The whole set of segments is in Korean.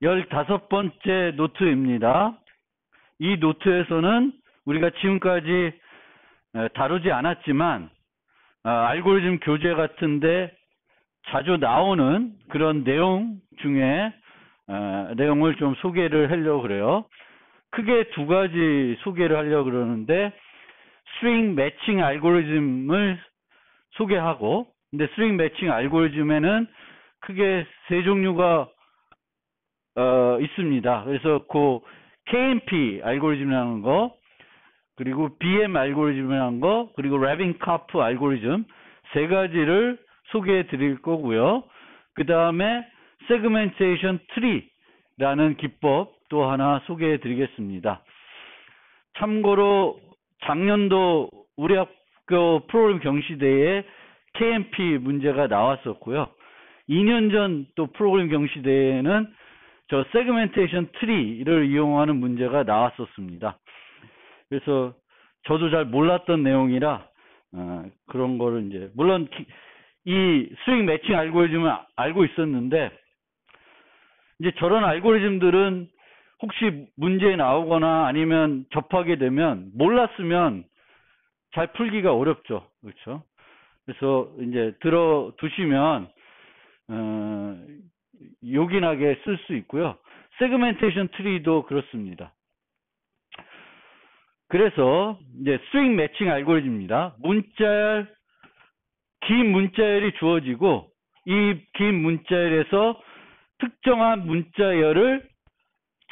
15번째 노트입니다. 이 노트에서는 우리가 지금까지 다루지 않았지만 알고리즘 교재 같은데 자주 나오는 그런 내용 중에 내용을 좀 소개를 하려고 그래요. 크게 두 가지 소개를 하려고 그러는데 스트링 매칭 알고리즘을 소개하고, 근데 스트링 매칭 알고리즘에는 크게 세 종류가 있습니다. 그래서 그 KMP 알고리즘이라는 거, 그리고 BM 알고리즘이라는 거, 그리고 레빈카프 알고리즘 세 가지를 소개해 드릴 거고요. 그 다음에 세그멘테이션 트리라는 기법 또 하나 소개해 드리겠습니다. 참고로 작년도 우리 학교 프로그램 경시대에 KMP 문제가 나왔었고요. 2년 전 또 프로그램 경시대에는 저 세그멘테이션 트리를 이용하는 문제가 나왔었습니다. 그래서 저도 잘 몰랐던 내용이라 그런 거를 이제 물론 이 스트링 매칭 알고리즘을 알고 있었는데, 이제 저런 알고리즘들은 혹시 문제 나오거나 아니면 접하게 되면 몰랐으면 잘 풀기가 어렵죠. 그렇죠? 그래서 이제 들어두시면 요긴하게 쓸 수 있고요. 세그멘테이션 트리도 그렇습니다. 그래서 이제 스트링 매칭 알고리즘입니다. 긴 문자열이 주어지고 이 긴 문자열에서 특정한 문자열을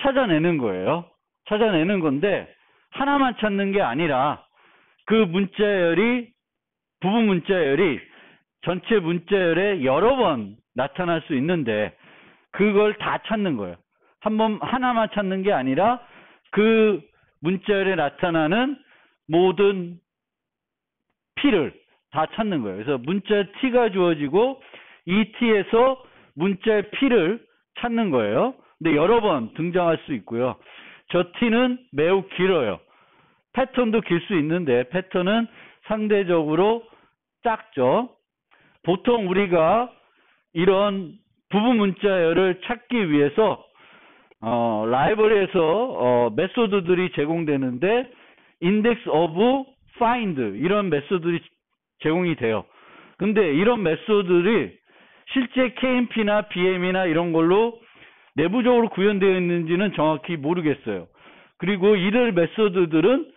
찾아내는 거예요. 찾아내는 건데 하나만 찾는 게 아니라 그 문자열이 부분 문자열이 전체 문자열에 여러 번 나타날 수 있는데 그걸 다 찾는 거예요. 하나만 찾는 게 아니라 그 문자열에 나타나는 모든 P를 다 찾는 거예요. 그래서 문자 T가 주어지고 이 T에서 문자 P를 찾는 거예요. 근데 여러 번 등장할 수 있고요. 저 T는 매우 길어요. 패턴도 길 수 있는데 패턴은 상대적으로 작죠. 보통 우리가 이런 부분 문자열을 찾기 위해서 라이브러리에서 메소드들이 제공되는데 index of find 이런 메소드들이 제공이 돼요. 근데 이런 메소드들이 실제 KMP나 BM이나 이런 걸로 내부적으로 구현되어 있는지는 정확히 모르겠어요. 그리고 이런 메소드들은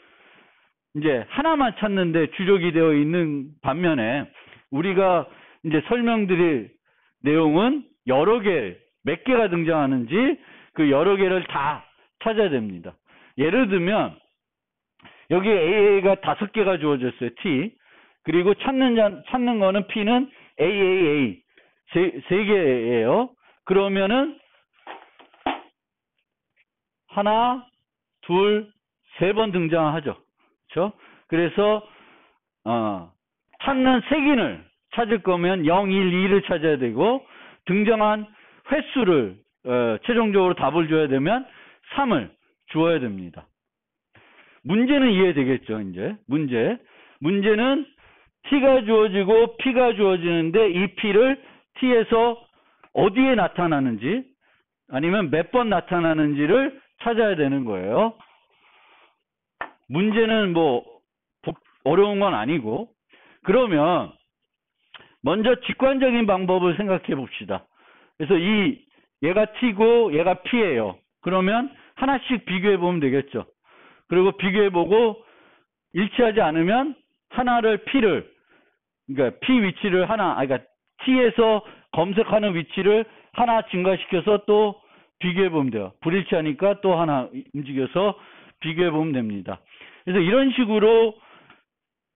이제 하나만 찾는데 주력이 되어 있는 반면에 우리가 이제 설명드릴 내용은 여러 개, 몇 개가 등장하는지 그 여러 개를 다 찾아야 됩니다. 예를 들면 여기 AA가 5개가 주어졌어요. T. 그리고 찾는 거는 P는 AAA. 세 개예요. 그러면은 하나, 둘, 세 번 등장하죠. 그렇죠? 그래서 찾는 색인을 찾을 거면 0, 1, 2를 찾아야 되고 등장한 횟수를 최종적으로 답을 줘야 되면 3을 주어야 됩니다. 문제는 이해되겠죠, 이제. 문제는 T가 주어지고 P가 주어지는데 이 P를 T에서 어디에 나타나는지 아니면 몇 번 나타나는지를 찾아야 되는 거예요. 문제는 뭐 어려운 건 아니고, 그러면 먼저 직관적인 방법을 생각해 봅시다. 그래서 얘가 T고 얘가 P예요. 그러면 하나씩 비교해 보면 되겠죠. 그리고 비교해 보고 일치하지 않으면 하나를 그러니까 P 위치를 그러니까 T에서 검색하는 위치를 하나 증가시켜서 또 비교해 보면 돼요. 불일치하니까 또 하나 움직여서 비교해 보면 됩니다. 그래서 이런 식으로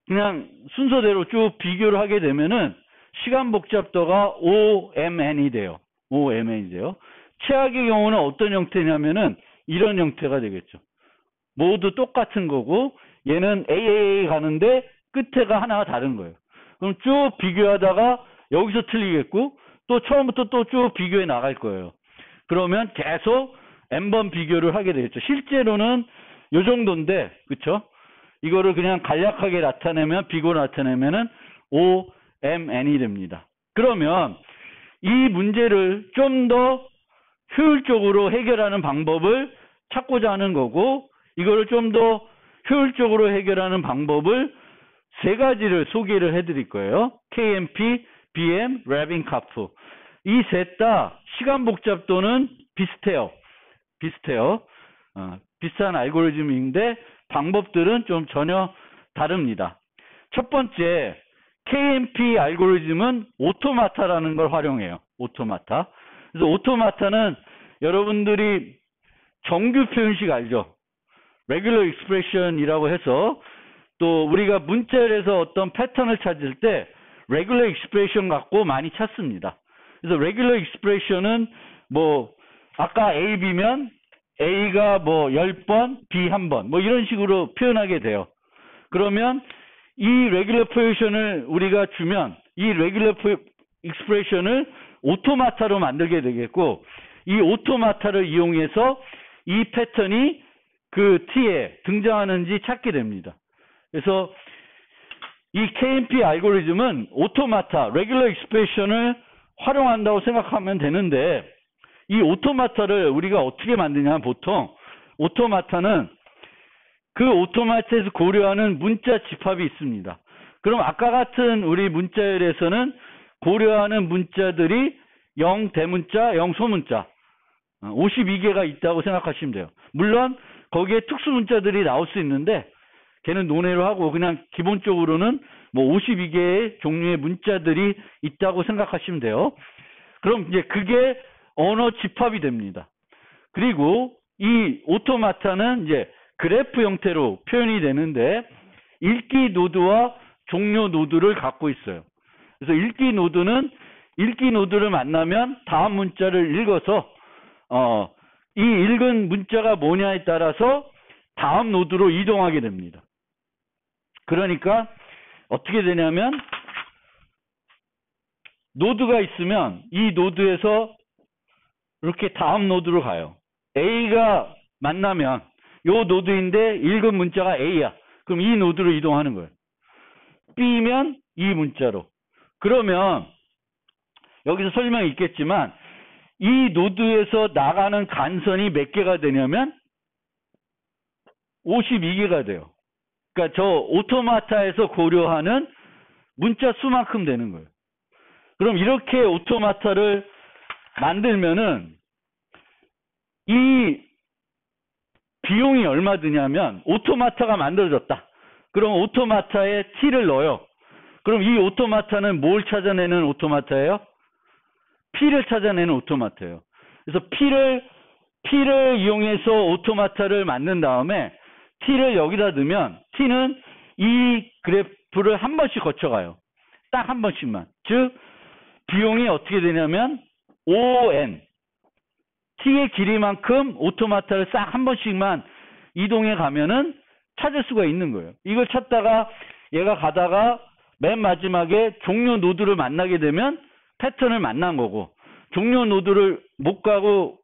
그냥 순서대로 쭉 비교를 하게 되면은 시간 복잡도가 OMN이 돼요. 최악의 경우는 어떤 형태냐면은 이런 형태가 되겠죠. 모두 똑같은 거고 얘는 AAA 가는데 끝에가 하나가 다른 거예요. 그럼 쭉 비교하다가 여기서 틀리겠고 또 처음부터 또 쭉 비교해 나갈 거예요. 그러면 계속 N번 비교를 하게 되겠죠. 실제로는 요 정도인데, 그쵸? 이거를 그냥 간략하게 비교를 나타내면은 OMN이 됩니다. 그러면 이 문제를 좀 더 효율적으로 해결하는 방법을 찾고자 하는 거고, 이거를 좀 더 효율적으로 해결하는 방법을 세 가지를 소개를 해드릴 거예요. KMP, BM, 라빈카프. 이 셋 다 시간 복잡도는 비슷해요. 비슷한 알고리즘인데 방법들은 좀 전혀 다릅니다. 첫 번째, KMP 알고리즘은 오토마타라는 걸 활용해요. 오토마타. 그래서 오토마타는 여러분들이 정규 표현식 알죠? Regular Expression이라고 해서 또 우리가 문자열에서 어떤 패턴을 찾을 때 Regular Expression 갖고 많이 찾습니다. 그래서 Regular Expression은 뭐 아까 A, B면 A가 뭐 10번, B 1번 뭐 이런 식으로 표현하게 돼요. 그러면 이 Regular Expression을 우리가 주면 이 Regular Expression을 오토마타로 만들게 되겠고, 이 오토마타를 이용해서 이 패턴이 그 T에 등장하는지 찾게 됩니다. 그래서 이 KMP 알고리즘은 오토마타, Regular Expression을 활용한다고 생각하면 되는데, 이 오토마타를 우리가 어떻게 만드냐면, 보통 오토마타는 그 오토마타에서 고려하는 문자 집합이 있습니다. 그럼 아까 같은 우리 문자열에서는 고려하는 문자들이 0 대문자, 0 소문자 52개가 있다고 생각하시면 돼요. 물론 거기에 특수 문자들이 나올 수 있는데 걔는 논외로 하고 그냥 기본적으로는 뭐 52개의 종류의 문자들이 있다고 생각하시면 돼요. 그럼 이제 그게 언어 집합이 됩니다. 그리고 이 오토마타는 이제 그래프 형태로 표현이 되는데 읽기 노드와 종료 노드를 갖고 있어요. 그래서 읽기 노드를 만나면 다음 문자를 읽어서 이 읽은 문자가 뭐냐에 따라서 다음 노드로 이동하게 됩니다. 그러니까 어떻게 되냐면 노드가 있으면 이 노드에서 이렇게 다음 노드로 가요. A가 만나면 요 노드인데 읽은 문자가 A야. 그럼 이 노드로 이동하는 거예요. B면 이 문자로. 그러면 여기서 설명이 있겠지만 이 노드에서 나가는 간선이 몇 개가 되냐면 52개가 돼요. 그러니까 저 오토마타에서 고려하는 문자 수만큼 되는 거예요. 그럼 이렇게 오토마타를 만들면은 이 비용이 얼마 드냐면, 오토마타가 만들어졌다. 그럼 오토마타에 T를 넣어요. 그럼 이 오토마타는 뭘 찾아내는 오토마타예요? P를 찾아내는 오토마타예요. 그래서 P를 이용해서 오토마타를 만든 다음에 T를 여기다 넣으면 T는 이 그래프를 한 번씩 거쳐가요. 딱 한 번씩만. 즉 비용이 어떻게 되냐면 ON T의 길이만큼 오토마타를 싹 한 번씩만 이동해 가면은 찾을 수가 있는 거예요. 이걸 찾다가 얘가 가다가 맨 마지막에 종료 노드를 만나게 되면 패턴을 만난 거고, 종료 노드를 못 가고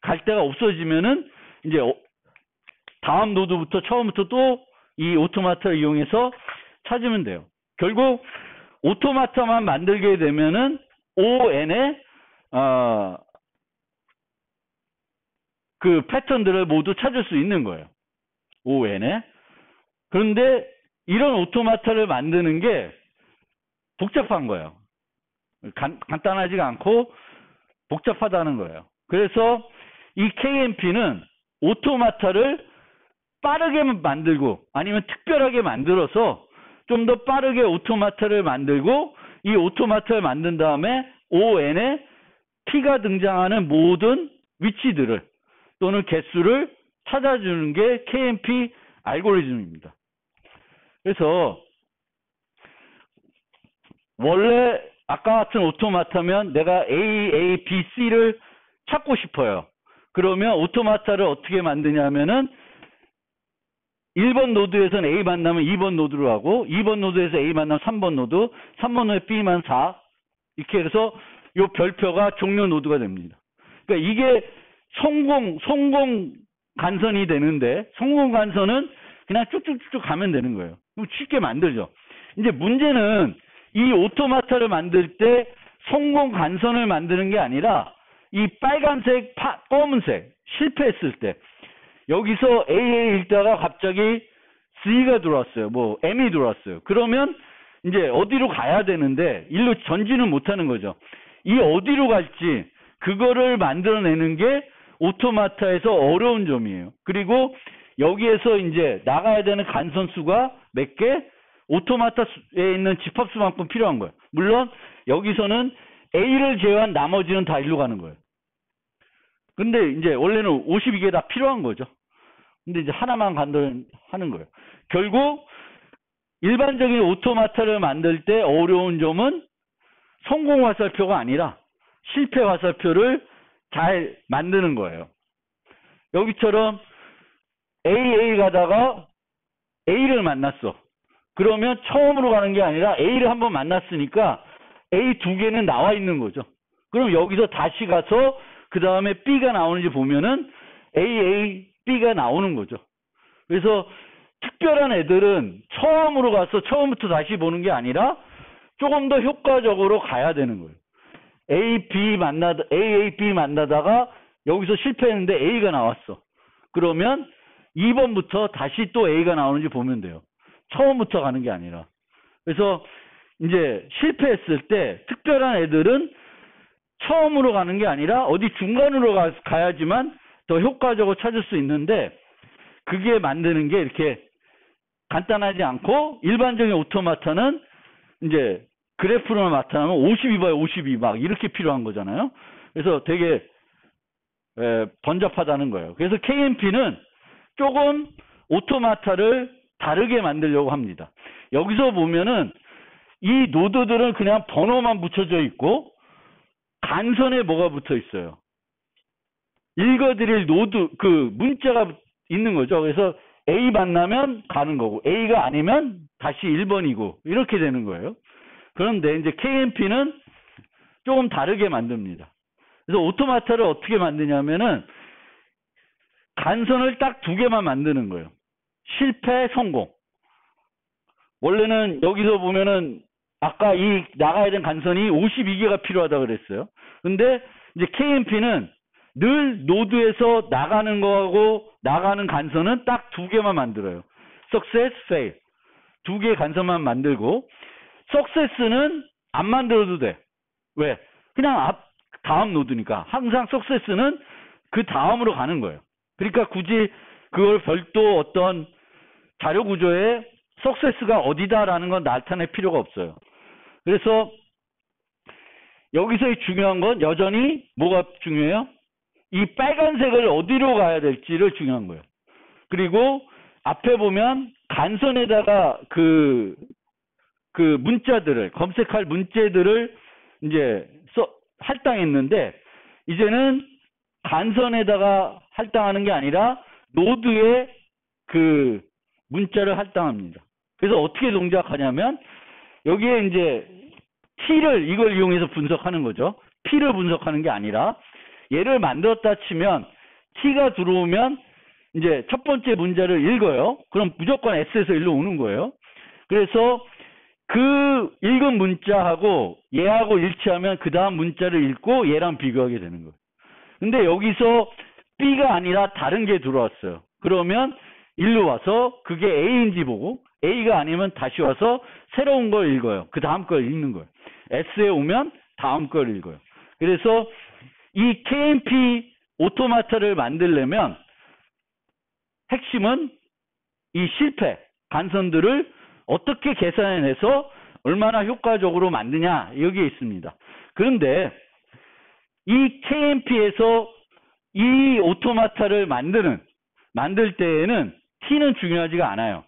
갈 데가 없어지면은 이제 다음 노드부터 처음부터 또 이 오토마타를 이용해서 찾으면 돼요. 결국 오토마타만 만들게 되면은 ON의 그 패턴들을 모두 찾을 수 있는 거예요. ON에. 그런데 이런 오토마타를 만드는 게 복잡한 거예요. 간단하지가 않고 복잡하다는 거예요. 그래서 이 KMP는 오토마타를 빠르게 만들고 아니면 특별하게 만들어서 좀 더 빠르게 오토마타를 만들고, 이 오토마타를 만든 다음에 ON에 T가 등장하는 모든 위치들을 또는 개수를 찾아주는 게 KMP 알고리즘입니다. 그래서 원래 아까 같은 오토마타면 내가 A, B, C를 찾고 싶어요. 그러면 오토마타를 어떻게 만드냐면은 1번 노드에서는 A 만나면 2번 노드로 하고, 2번 노드에서 A 만나면 3번 노드, 3번 노드에 B만 4, 이렇게 해서 요 별표가 종료 노드가 됩니다. 그러니까 이게 성공 간선이 되는데, 성공 간선은 그냥 쭉쭉쭉 가면 되는 거예요. 그럼 쉽게 만들죠. 이제 문제는 이 오토마타를 만들 때 성공 간선을 만드는 게 아니라 이 빨간색, 검은색 실패했을 때 여기서 AA 읽다가 갑자기 C가 들어왔어요. 뭐 M이 들어왔어요. 그러면 이제 어디로 가야 되는데 일로 전진은 못하는 거죠. 이 어디로 갈지 그거를 만들어내는 게 오토마타에서 어려운 점이에요. 그리고 여기에서 이제 나가야 되는 간선 수가 몇 개? 오토마타에 있는 집합수만큼 필요한 거예요. 물론 여기서는 A를 제외한 나머지는 다 일로 가는 거예요. 근데 이제 원래는 52개 다 필요한 거죠. 근데 이제 하나만 하는 거예요. 결국 일반적인 오토마타를 만들 때 어려운 점은 성공 화살표가 아니라 실패 화살표를 잘 만드는 거예요. 여기처럼 AA 가다가 A를 만났어. 그러면 처음으로 가는 게 아니라 A를 한번 만났으니까 A 두 개는 나와 있는 거죠. 그럼 여기서 다시 가서 그 다음에 B가 나오는지 보면은 AA, B가 나오는 거죠. 그래서 특별한 애들은 처음으로 가서 처음부터 다시 보는 게 아니라 조금 더 효과적으로 가야 되는 거예요. A, B 만나다가 여기서 실패했는데 A가 나왔어. 그러면 2번부터 다시 또 A가 나오는지 보면 돼요. 처음부터 가는 게 아니라. 그래서 이제 실패했을 때 특별한 애들은 처음으로 가는 게 아니라 어디 중간으로 가야지만 더 효과적으로 찾을 수 있는데 그게 만드는 게 이렇게 간단하지 않고 일반적인 오토마타는 이제 그래프로만 나타나면 52바에 52 막 이렇게 필요한 거잖아요. 그래서 되게 번잡하다는 거예요. 그래서 KMP는 조금 오토마타를 다르게 만들려고 합니다. 여기서 보면은 이 노드들은 그냥 번호만 붙여져 있고 간선에 뭐가 붙어 있어요. 읽어드릴 노드 그 문자가 있는 거죠. 그래서 A 만나면 가는 거고 A가 아니면 다시 1번이고 이렇게 되는 거예요. 그런데 이제 KMP는 조금 다르게 만듭니다. 그래서 오토마타를 어떻게 만드냐면은 간선을 딱 두 개만 만드는 거예요. 실패, 성공. 원래는 여기서 보면은 아까 이 나가야 되는 간선이 52개가 필요하다 그랬어요. 근데 이제 KMP는 늘 노드에서 나가는 거하고 나가는 간선은 딱 두 개만 만들어요. Success, Fail. 두 개의 간선만 만들고 Success는 안 만들어도 돼. 왜? 그냥 다음 노드니까. 항상 Success는 그 다음으로 가는 거예요. 그러니까 굳이 그걸 별도 어떤 자료 구조에 Success가 어디다라는 건 나타낼 필요가 없어요. 그래서 여기서의 중요한 건 여전히 뭐가 중요해요? 이 빨간색을 어디로 가야 될지를 중요한 거예요. 그리고 앞에 보면 간선에다가 그 문자들을 검색할 문자들을 이제 할당했는데 이제는 간선에다가 할당하는 게 아니라 노드에 그 문자를 할당합니다. 그래서 어떻게 동작하냐면 여기에 이제 T를 이걸 이용해서 분석하는 거죠. P를 분석하는 게 아니라 얘를 만들었다 치면 T가 들어오면 이제 첫 번째 문자를 읽어요. 그럼 무조건 S에서 일로 오는 거예요. 그래서 그 읽은 문자하고 얘하고 일치하면 그 다음 문자를 읽고 얘랑 비교하게 되는 거예요. 근데 여기서 B가 아니라 다른 게 들어왔어요. 그러면 일로 와서 그게 A인지 보고 A가 아니면 다시 와서 새로운 걸 읽어요. 그 다음 걸 읽는 거예요. S에 오면 다음 걸 읽어요. 그래서 이 KMP 오토마타를 만들려면 핵심은 이 실패, 간선들을 어떻게 계산해내서 얼마나 효과적으로 만드냐 여기에 있습니다. 그런데 이 KMP에서 이 오토마타를 만들 때에는 T는 중요하지가 않아요.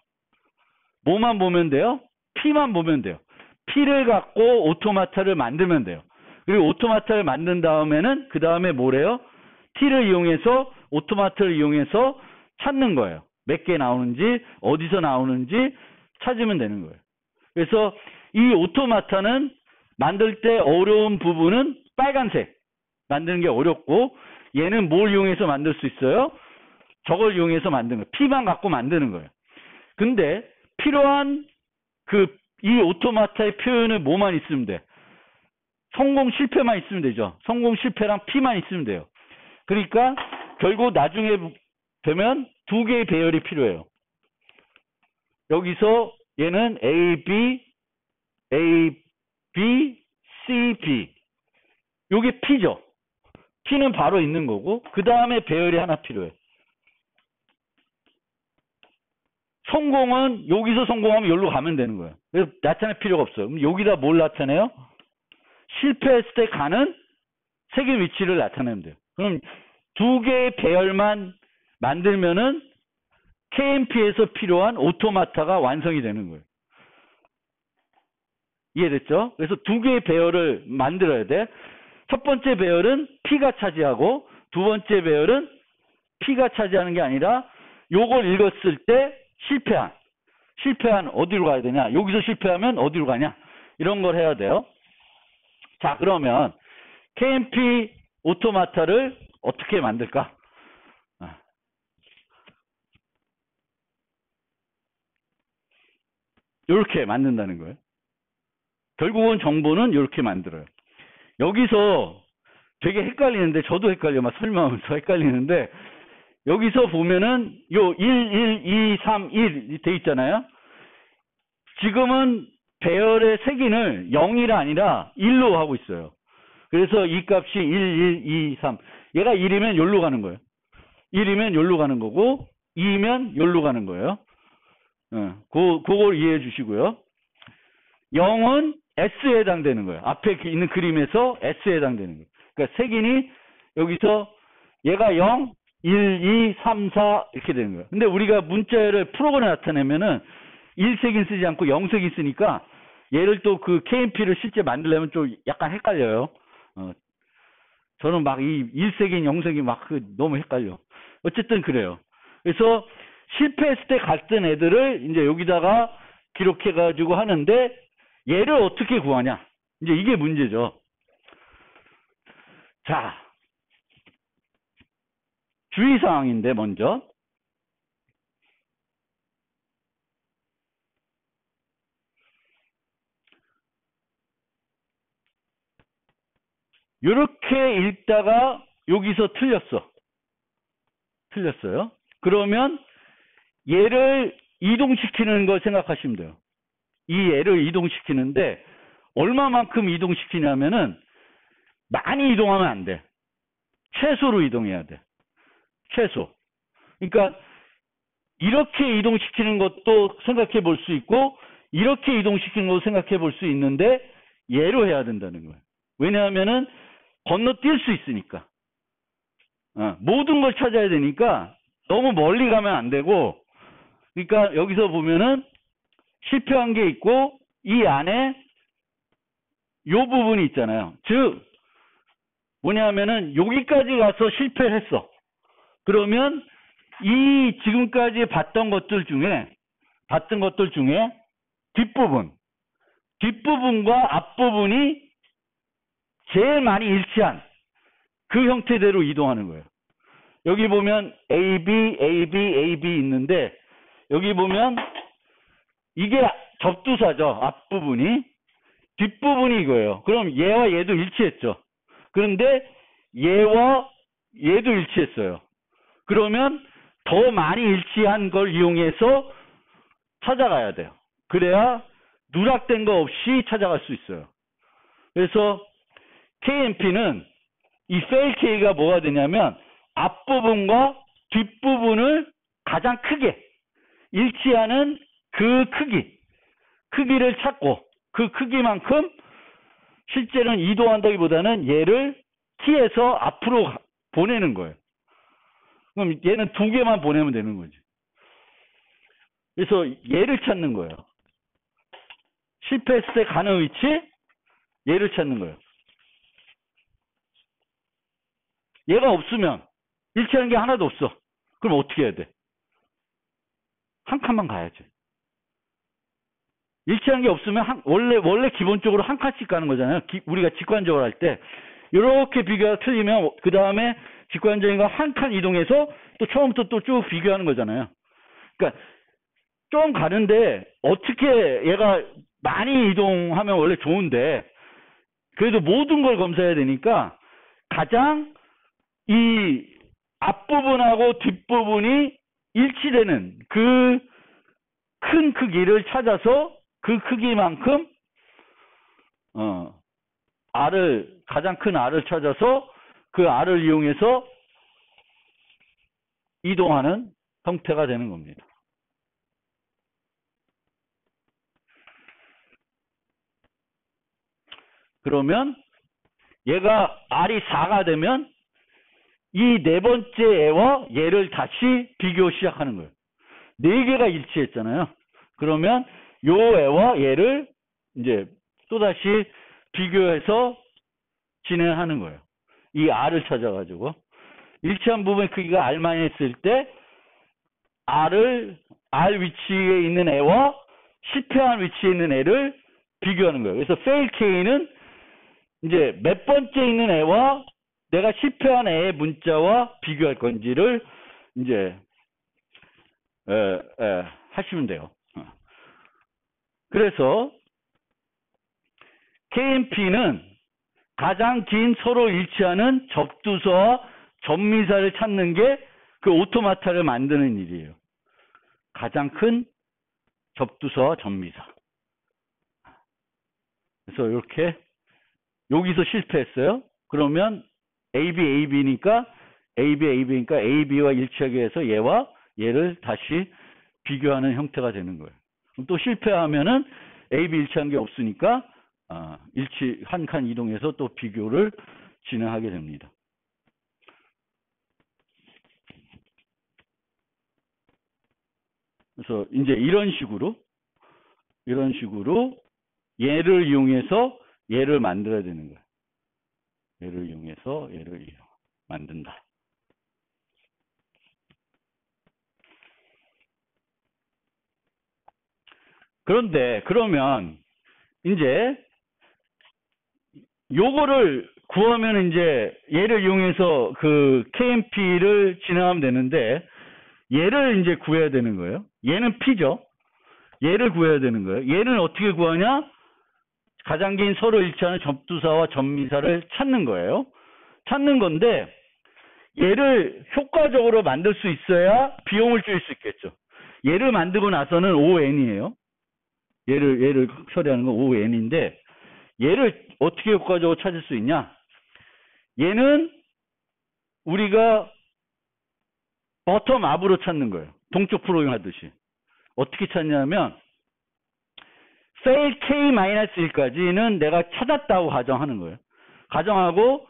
뭐만 보면 돼요? P만 보면 돼요. P를 갖고 오토마타를 만들면 돼요. 그리고 오토마타를 만든 다음에는 그 다음에 뭐래요? T를 이용해서 오토마타를 이용해서 찾는 거예요. 몇 개 나오는지 어디서 나오는지 찾으면 되는 거예요. 그래서 이 오토마타는 만들 때 어려운 부분은 빨간색 만드는 게 어렵고 얘는 뭘 이용해서 만들 수 있어요? 저걸 이용해서 만드는 거예요. P만 갖고 만드는 거예요. 근데 필요한 이 오토마타의 표현은 뭐만 있으면 돼? 성공 실패만 있으면 되죠. 성공 실패랑 P만 있으면 돼요. 그러니까 결국 나중에 되면 두 개의 배열이 필요해요. 여기서 얘는 A, B, C, B. 요게 P죠. P는 바로 있는 거고 그 다음에 배열이 하나 필요해. 성공은 여기서 성공하면 여기로 가면 되는 거예요. 그래서 나타낼 필요가 없어요. 그럼 여기다 뭘 나타내요? 실패했을 때 가는 색의 위치를 나타내면 돼요. 그럼 두 개의 배열만 만들면은 KMP에서 필요한 오토마타가 완성이 되는 거예요. 이해됐죠? 그래서 두 개의 배열을 만들어야 돼. 첫 번째 배열은 P가 차지하고 두 번째 배열은 P가 차지하는 게 아니라 요걸 읽었을 때 실패한 어디로 가야 되냐? 여기서 실패하면 어디로 가냐? 이런 걸 해야 돼요. 자, 그러면 KMP 오토마타를 어떻게 만들까? 이렇게 만든다는 거예요. 결국은 정보는 이렇게 만들어요. 여기서 되게 헷갈리는데 저도 헷갈려. 막 설명하면서 헷갈리는데 여기서 보면은 요 1, 2, 3, 1 돼 있잖아요. 지금은 배열의 색인을 0이 아니라 1로 하고 있어요. 그래서 이 값이 1, 2, 3. 얘가 1이면 여기로 가는 거예요. 1이면 여기로 가는 거고 2면 여기로 가는 거예요. 그걸 이해해 주시고요. 0은 S에 해당되는 거예요. 앞에 있는 그림에서 S에 해당되는 거예요. 그러니까 색인이 여기서 얘가 0, 1, 2, 3, 4 이렇게 되는 거예요. 근데 우리가 문자열을 프로그램에 나타내면은 1색인 쓰지 않고 0색인 쓰니까 얘를 또 그 KMP를 실제 만들려면 좀 약간 헷갈려요. 저는 막 이 1색인 0색이 막 너무 헷갈려. 어쨌든 그래요. 그래서 실패했을 때 갔던 애들을 이제 여기다가 기록해가지고 하는데 얘를 어떻게 구하냐? 이제 이게 문제죠. 자, 주의사항인데 먼저 이렇게 읽다가 여기서 틀렸어요. 그러면 얘를 이동시키는 거 생각하시면 돼요. 이 얘를 이동시키는데 얼마만큼 이동시키냐면은 많이 이동하면 안 돼. 최소로 이동해야 돼. 최소. 그러니까 이렇게 이동시키는 것도 생각해 볼 수 있고 이렇게 이동시키는 것도 생각해 볼 수 있는데 얘로 해야 된다는 거예요. 왜냐하면은 건너뛸 수 있으니까. 모든 걸 찾아야 되니까 너무 멀리 가면 안 되고 그러니까 여기서 보면은 실패한 게 있고 이 안에 요 부분이 있잖아요. 즉 뭐냐면은 여기까지 가서 실패를 했어. 그러면 이 지금까지 봤던 것들 중에 뒷부분과 앞부분이 제일 많이 일치한 그 형태대로 이동하는 거예요. 여기 보면 AB 있는데 여기 보면 이게 접두사죠. 앞부분이. 뒷부분이 이거예요. 그럼 얘와 얘도 일치했죠. 그런데 얘와 얘도 일치했어요. 그러면 더 많이 일치한 걸 이용해서 찾아가야 돼요. 그래야 누락된 거 없이 찾아갈 수 있어요. 그래서 KMP는 이 fail K가 뭐가 되냐면 앞부분과 뒷부분을 가장 크게 일치하는 그 크기를 찾고 그 크기만큼 실제는 이동한다기보다는 얘를 T에서 앞으로 보내는 거예요. 그럼 얘는 두 개만 보내면 되는 거지. 그래서 얘를 찾는 거예요. 실패했을 때 가는 위치, 얘를 찾는 거예요. 얘가 없으면 일치하는 게 하나도 없어. 그럼 어떻게 해야 돼? 한 칸만 가야지. 일치하는 게 없으면 원래 기본적으로 한 칸씩 가는 거잖아요. 우리가 직관적으로 할 때 이렇게 비교가 틀리면 그 다음에 직관적인 거 한 칸 이동해서 또 처음부터 또 쭉 비교하는 거잖아요. 그러니까 좀 가는데 어떻게 얘가 많이 이동하면 원래 좋은데 그래도 모든 걸 검사해야 되니까 가장 이 앞부분하고 뒷부분이 일치되는 그 큰 크기를 찾아서 그 크기만큼 가장 큰 R을 찾아서 그 R을 이용해서 이동하는 형태가 되는 겁니다. 그러면 얘가 R이 4가 되면 이 네 번째 애와 얘를 다시 비교 시작하는 거예요. 네 개가 일치했잖아요. 그러면 요 애와 얘를 이제 또다시 비교해서 진행하는 거예요. 이 R을 찾아가지고. 일치한 부분의 크기가 R만 했을 때 R 위치에 있는 애와 실패한 위치에 있는 애를 비교하는 거예요. 그래서 fail K는 이제 몇 번째 있는 애와 내가 실패한 애의 문자와 비교할 건지를 이제 하시면 돼요. 그래서 KMP는 가장 긴 서로 일치하는 접두서와 접미사를 찾는 게 그 오토마타를 만드는 일이에요. 가장 큰 접두서와 접미사. 그래서 이렇게 여기서 실패했어요. 그러면 AB니까 AB와 일치하기 위해서 얘와 얘를 다시 비교하는 형태가 되는 거예요. 또 실패하면은 AB 일치한 게 없으니까 한 칸 이동해서 또 비교를 진행하게 됩니다. 그래서 이제 이런 식으로 얘를 이용해서 얘를 만들어야 되는 거예요. 얘를 이용해서 얘를 만든다. 그런데 그러면 이제 요거를 구하면 이제 얘를 이용해서 그 KMP를 진행하면 되는데 얘를 이제 구해야 되는 거예요. 얘는 P죠. 얘를 구해야 되는 거예요. 얘는 어떻게 구하냐? 가장 긴 서로 일치하는 접두사와 접미사를 찾는 거예요. 찾는 건데 얘를 효과적으로 만들 수 있어야 비용을 줄일 수 있겠죠. 얘를 만들고 나서는 ON이에요. 얘를 처리하는 건 ON인데 얘를 어떻게 효과적으로 찾을 수 있냐? 얘는 우리가 버텀 앞으로 찾는 거예요. 동쪽 프로그램 하듯이. 어떻게 찾냐면 fail K-1까지는 내가 찾았다고 가정하는 거예요. 가정하고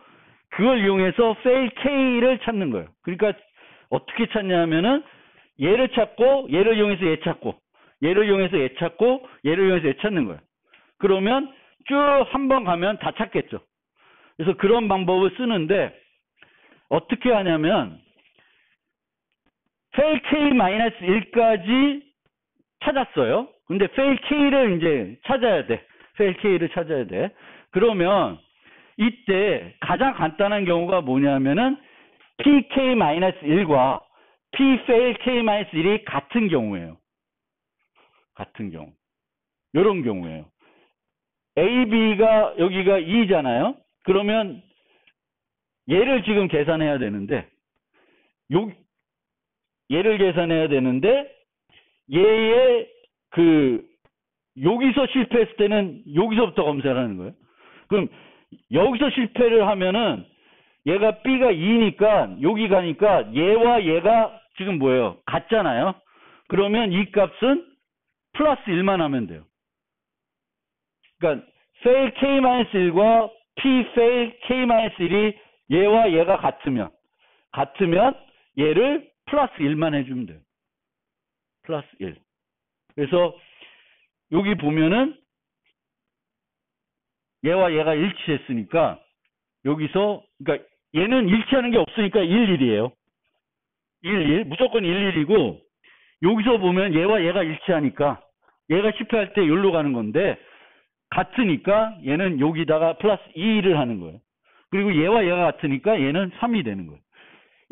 그걸 이용해서 fail K를 찾는 거예요. 그러니까 어떻게 찾냐면은 얘를 찾고 얘를 이용해서 얘 찾고 얘를 이용해서 얘 찾고 얘를 이용해서 얘 찾는 거예요. 그러면 쭉 한 번 가면 다 찾겠죠. 그래서 그런 방법을 쓰는데 어떻게 하냐면 fail K-1까지 찾았어요. 근데 fail K를 이제 찾아야 돼. fail K를 찾아야 돼. 그러면 이때 가장 간단한 경우가 뭐냐면은 PK-1과 P-fail K-1이 같은 경우예요. 같은 경우. 이런 경우예요. AB가 여기가 2잖아요. 그러면 얘를 지금 계산해야 되는데 얘를 계산해야 되는데 얘의 여기서 실패했을 때는 여기서부터 검사를 하는 거예요. 그럼 여기서 실패를 하면은 얘가 B가 2니까 여기 가니까 얘와 얘가 지금 뭐예요? 같잖아요. 그러면 이 값은 플러스 1만 하면 돼요. 그러니까 fail K-1과 P-fail K-1이 얘와 얘가 같으면 얘를 플러스 1만 해주면 돼요. 플러스 1. 그래서 여기 보면은 얘와 얘가 일치했으니까 여기서 그러니까 얘는 일치하는 게 없으니까 1, 1이에요. 1, 무조건 1, 1이고 여기서 보면 얘와 얘가 일치하니까 얘가 실패할 때 여기로 가는 건데 같으니까 얘는 여기다가 플러스 2를 하는 거예요. 그리고 얘와 얘가 같으니까 얘는 3이 되는 거예요.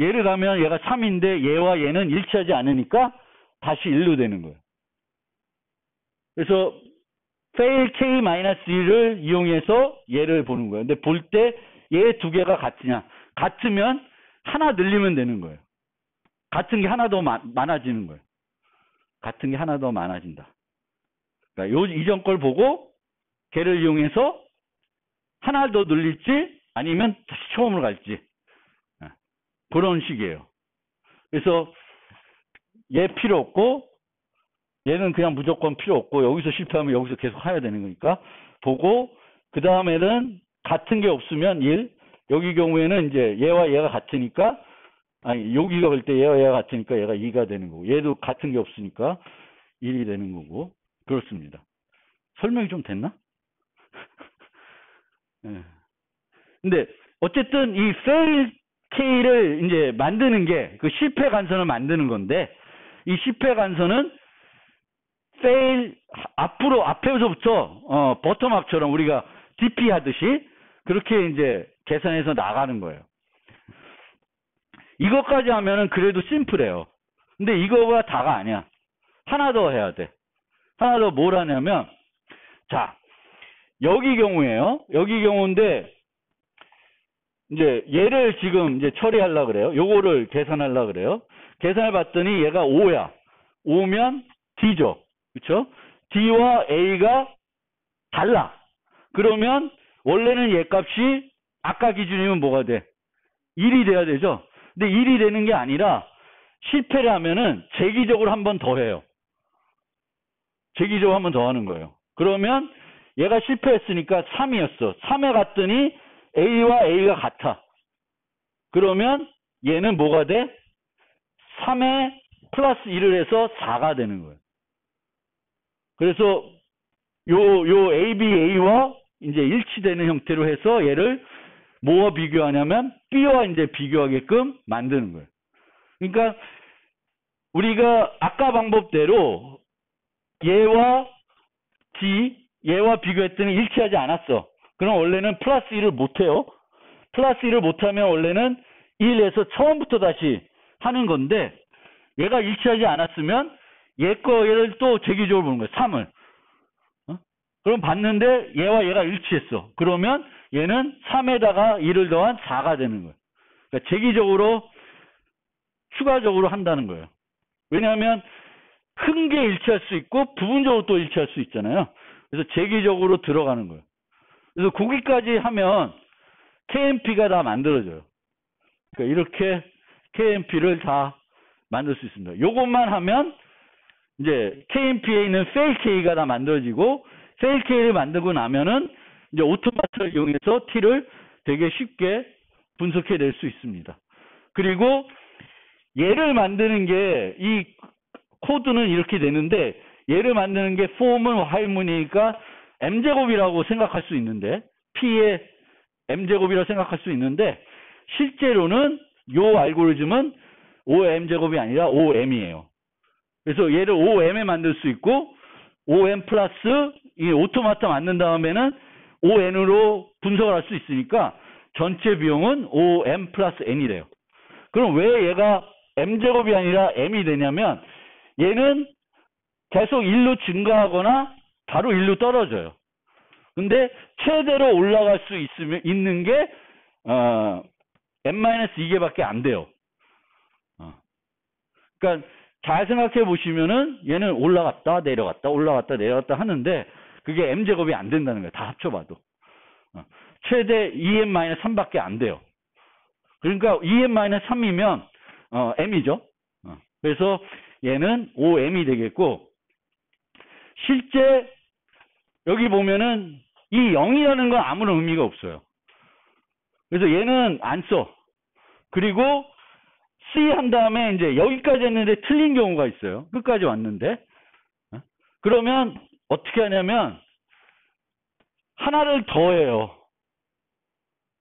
얘를 가면 얘가 3인데 얘와 얘는 일치하지 않으니까 다시 1로 되는 거예요. 그래서 fail k-1을 이용해서 얘를 보는 거예요. 근데 볼 때 얘 두 개가 같으냐? 같으면 하나 늘리면 되는 거예요. 같은 게 하나 더 많아지는 거예요. 같은 게 하나 더 많아진다. 그러니까 요 이전 걸 보고 걔를 이용해서 하나 더 늘릴지 아니면 다시 처음으로 갈지. 그런 식이에요. 그래서 얘 필요 없고 얘는 그냥 무조건 필요 없고 여기서 실패하면 여기서 계속 해야 되는 거니까 보고 그 다음에는 같은 게 없으면 1 여기 경우에는 이제 얘와 얘가 같으니까 아니 여기가 볼 때 얘와 얘가 같으니까 얘가 2가 되는 거고 얘도 같은 게 없으니까 1이 되는 거고 그렇습니다. 설명이 좀 됐나? 네. 근데 어쨌든 이 fail k를 이제 만드는 게 그 실패 간선을 만드는 건데 이 실패 간선은 fail 앞에서부터 버텀업처럼 우리가 DP 하듯이 그렇게 이제 계산해서 나가는 거예요. 이것까지 하면은 그래도 심플해요. 근데 이거가 다가 아니야. 하나 더 해야 돼. 하나 더 뭘 하냐면 자 여기 경우에요. 여기 경우인데 이제 얘를 지금 이제 처리하려고 그래요. 요거를 계산하려고 그래요. 계산을 봤더니 얘가 5야. 5면 D죠. 그쵸? D와 A가 달라. 그러면 원래는 얘 값이 아까 기준이면 뭐가 돼? 1이 돼야 되죠. 근데 1이 되는 게 아니라 실패를 하면은 재기적으로 한 번 더 해요. 재기적으로 한 번 더 하는 거예요. 그러면 얘가 실패했으니까 3이었어. 3에 갔더니 A와 A가 같아. 그러면 얘는 뭐가 돼? 3에 플러스 1을 해서 4가 되는 거예요. 그래서 요 ABA와 이제 일치되는 형태로 해서 얘를 뭐와 비교하냐면 B와 이제 비교하게끔 만드는 거예요. 그러니까 우리가 아까 방법대로 얘와 얘와 비교했더니 일치하지 않았어. 그럼 원래는 플러스 1을 못해요. 플러스 1을 못하면 원래는 1에서 처음부터 다시 하는 건데 얘가 일치하지 않았으면 얘 거를 또 재기적으로 보는 거예요. 3을. 그럼 봤는데 얘와 얘가 일치했어. 그러면 얘는 3에다가 1을 더한 4가 되는 거예요. 그러니까 재기적으로 추가적으로 한다는 거예요. 왜냐하면 큰 게 일치할 수 있고 부분적으로 또 일치할 수 있잖아요. 그래서 재기적으로 들어가는 거예요. 그래서 거기까지 하면 KMP가 다 만들어져요. 그러니까 이렇게 KMP를 다 만들 수 있습니다. 요것만 하면 이제 KMP에 있는 fail K가 다 만들어지고 fail K를 만들고 나면은 이제 오토마트를 이용해서 T를 되게 쉽게 분석해 낼 수 있습니다. 그리고 얘를 만드는 게 이 코드는 이렇게 되는데 얘를 만드는 게 form은 while문이니까 m제곱이라고 생각할 수 있는데 P의 m제곱이라고 생각할 수 있는데 실제로는 요 알고리즘은 5m제곱이 아니라 5m이에요. 그래서 얘를 5m에 만들 수 있고 5m 플러스 이 오토마타 만든 다음에는 5n으로 분석을 할 수 있으니까 전체 비용은 5m 플러스 n이래요. 그럼 왜 얘가 m제곱이 아니라 m이 되냐면 얘는 계속 1로 증가하거나 바로 1로 떨어져요. 근데 최대로 올라갈 수 있는 게 n-2개밖에 안 돼요. 그러니까 잘 생각해 보시면은 얘는 올라갔다 내려갔다 올라갔다 내려갔다 하는데 그게 m제곱이 안 된다는 거예요. 다 합쳐봐도. 최대 2n-3밖에 안 돼요. 그러니까 2n-3이면 m이죠. 그래서 얘는 5m이 되겠고 실제 여기 보면은 이 0이라는 건 아무런 의미가 없어요. 그래서 얘는 안 써. 그리고 C 한 다음에 이제 여기까지 했는데 틀린 경우가 있어요. 끝까지 왔는데. 그러면 어떻게 하냐면 하나를 더해요.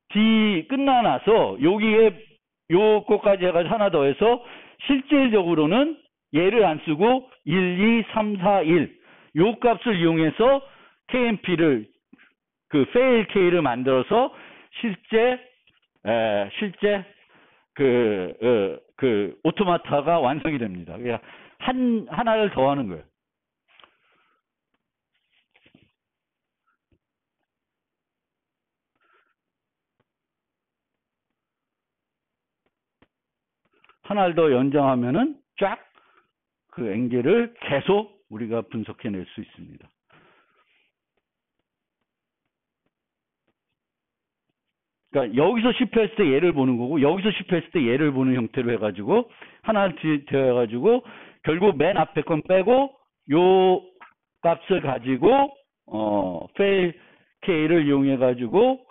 D 끝나나서 여기에 요거까지 해가지고 하나 더해서 실질적으로는 얘를 안 쓰고 1, 2, 3, 4, 1 요 값을 이용해서 KMP를 그 fail K를 만들어서 실제 그 오토마타가 완성이 됩니다. 그냥 하나를 더하는 거예요. 하나를 더 연장하면은 쫙 그 앵겔을 계속 우리가 분석해낼 수 있습니다. 그러니까 여기서 실패했을 때 얘를 보는 거고 여기서 실패했을 때 얘를 보는 형태로 해가지고 하나를 되어가지고 결국 맨 앞에 건 빼고 요 값을 가지고 fail k를 이용해가지고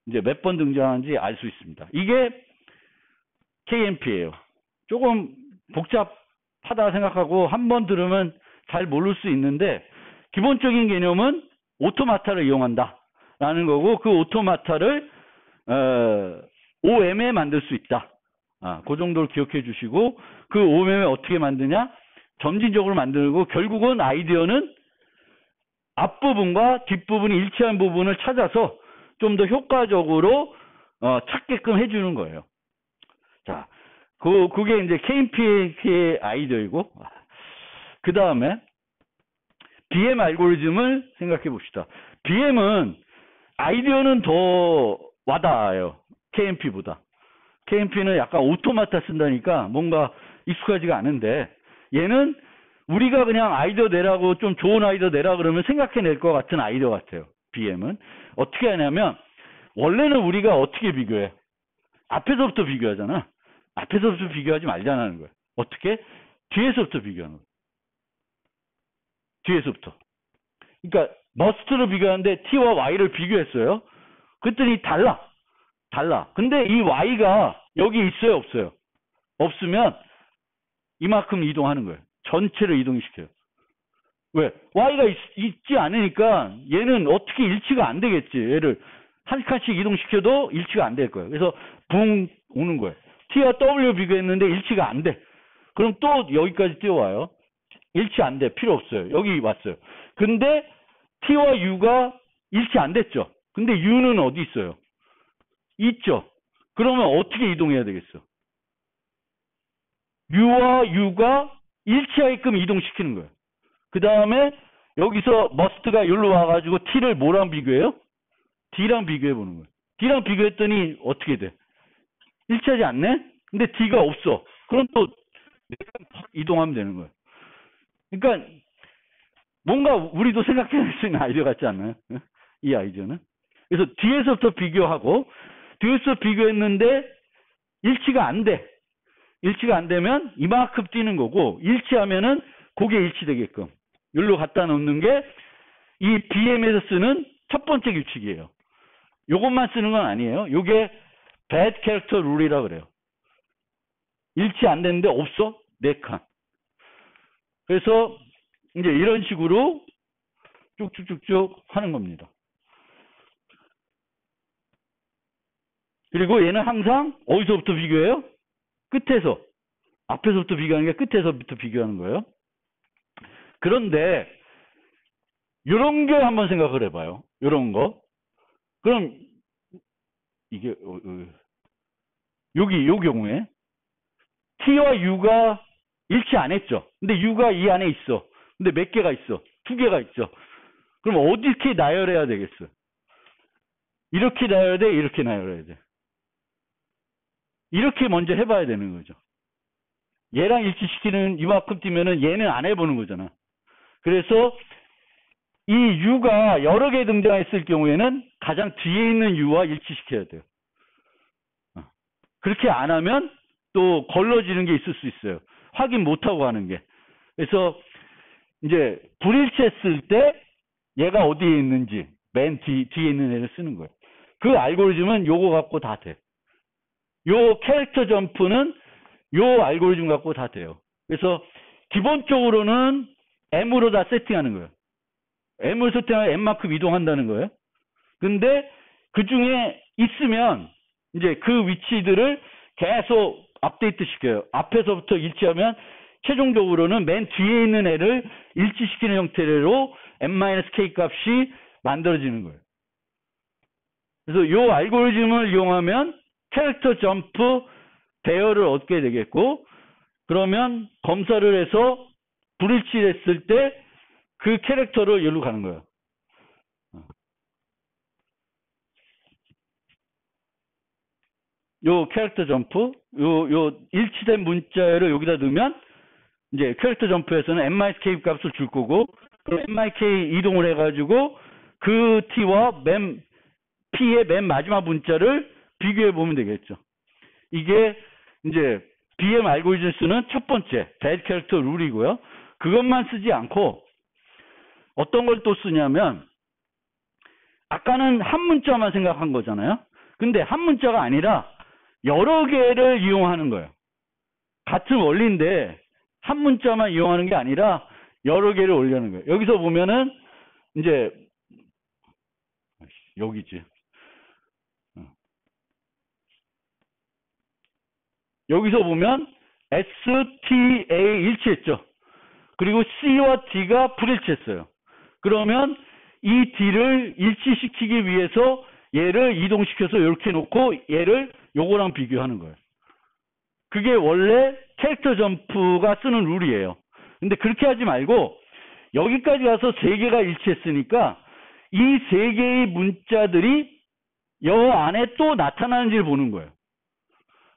이제 몇 번 등장하는지 알 수 있습니다. 이게 KMP예요. 조금 복잡하다 생각하고 한 번 들으면 잘 모를 수 있는데 기본적인 개념은 오토마타를 이용한다라는 거고 그 오토마타를 OM에 만들 수 있다. 그 정도를 기억해 주시고 그 OM에 어떻게 만드냐? 점진적으로 만들고 결국은 아이디어는 앞부분과 뒷부분이 일치한 부분을 찾아서 좀 더 효과적으로 찾게끔 해주는 거예요. 자, 그게 이제 KMP의 아이디어이고 그 다음에 BM 알고리즘을 생각해 봅시다. BM은 아이디어는 더 와닿아요. KMP보다. KMP는 약간 오토마타 쓴다니까 뭔가 익숙하지가 않은데 얘는 우리가 그냥 아이디어 내라고 좀 좋은 아이디어 내라 그러면 생각해낼 것 같은 아이디어 같아요. BM은. 어떻게 하냐면 원래는 우리가 어떻게 비교해? 앞에서부터 비교하잖아. 앞에서부터 비교하지 말자는 거예요. 어떻게? 뒤에서부터 비교하는 거예요. 뒤에서부터. 그러니까 머스트로 비교하는데 T와 Y를 비교했어요. 그랬더니 달라. 근데 이 Y가 여기 있어요? 없어요? 없으면 이만큼 이동하는 거예요. 전체를 이동시켜요. 왜? Y가 있지 않으니까 얘는 어떻게 일치가 안 되겠지. 얘를 한 칸씩 이동시켜도 일치가 안 될 거예요. 그래서 붕 오는 거예요. T와 W 비교했는데 일치가 안 돼. 그럼 또 여기까지 뛰어와요. 일치 안 돼. 필요 없어요. 여기 왔어요. 근데 T와 U가 일치 안 됐죠. 근데 U는 어디 있어요? 있죠. 그러면 어떻게 이동해야 되겠어? U와 U가 일치하게끔 이동시키는 거예요. 그 다음에 여기서 머스트가 여기로 와가지고 T를 뭐랑 비교해요? D랑 비교해 보는 거예요. D랑 비교했더니 어떻게 돼? 일치하지 않네? 근데 D가 없어. 그럼 또 이동하면 되는 거예요. 그러니까 뭔가 우리도 생각해낼 수 있는 아이디어 같지 않나요? 이 아이디어는. 그래서 뒤에서부터 비교하고 뒤에서 비교했는데 일치가 안 돼. 일치가 안 되면 이만큼 뛰는 거고 일치하면은 그게 일치되게끔 여기로 갖다 놓는 게 이 BM에서 쓰는 첫 번째 규칙이에요. 요것만 쓰는 건 아니에요. 요게 bad character rule이라 그래요. 일치 안 되는데 없어? 4칸. 그래서 이제 이런 식으로 쭉쭉쭉쭉 하는 겁니다. 그리고 얘는 항상 어디서부터 비교해요? 끝에서. 앞에서부터 비교하는 게 끝에서부터 비교하는 거예요. 그런데 이런 게 한번 생각을 해봐요. 이런 거. 그럼 이게 요 경우에 T와 U가 일치 안 했죠. 근데 U가 이 안에 있어. 근데 몇 개가 있어? 2개가 있죠. 그럼 어떻게 나열해야 되겠어? 이렇게 나열해야 돼? 이렇게 나열해야 돼? 이렇게 먼저 해봐야 되는 거죠. 얘랑 일치시키는 이만큼 뛰면은 얘는 안 해보는 거잖아. 그래서 이 U가 여러 개 등장했을 경우에는 가장 뒤에 있는 U와 일치시켜야 돼요. 그렇게 안 하면 또 걸러지는 게 있을 수 있어요. 확인 못하고 하는 게. 그래서 이제 불일치했을 때 얘가 어디에 있는지 맨 뒤에 있는 애를 쓰는 거예요. 그 알고리즘은 요거 갖고 다 돼. 요 캐릭터 점프는 요 알고리즘 갖고 다 돼요. 그래서 기본적으로는 M으로 다 세팅하는 거예요. M을 세팅하면 M만큼 이동한다는 거예요. 근데 그 중에 있으면 이제 그 위치들을 계속 업데이트 시켜요. 앞에서부터 일치하면 최종적으로는 맨 뒤에 있는 애를 일치시키는 형태로 M-K 값이 만들어지는 거예요. 그래서 이 알고리즘을 이용하면 캐릭터 점프 대여를 얻게 되겠고, 그러면 검사를 해서 불일치했을 때 그 캐릭터로 여기로 가는 거예요. 요 캐릭터 점프, 요 일치된 문자열을 여기다 넣으면 이제 캐릭터 점프에서는 n-k 값을 줄 거고, 그럼 n-k 이동을 해가지고 그 t와 p의 맨 마지막 문자를 비교해 보면 되겠죠. 이게 이제 BM 알고리즘 쓰는 첫 번째 bad character 룰이고요. 그것만 쓰지 않고 어떤 걸 또 쓰냐면, 아까는 한 문자만 생각한 거잖아요. 근데 한 문자가 아니라 여러 개를 이용하는 거예요. 같은 원리인데 한 문자만 이용하는 게 아니라 여러 개를 올리는 거예요. 여기서 보면은 이제 여기지. 여기서 보면 S, T, A 일치했죠. 그리고 C와 D가 불일치했어요. 그러면 이 D를 일치시키기 위해서 얘를 이동시켜서 이렇게 놓고 얘를 요거랑 비교하는 거예요. 그게 원래 캐릭터 점프가 쓰는 룰이에요. 근데 그렇게 하지 말고 여기까지 가서 세 개가 일치했으니까 이 세 개의 문자들이 여 안에 또 나타나는지를 보는 거예요.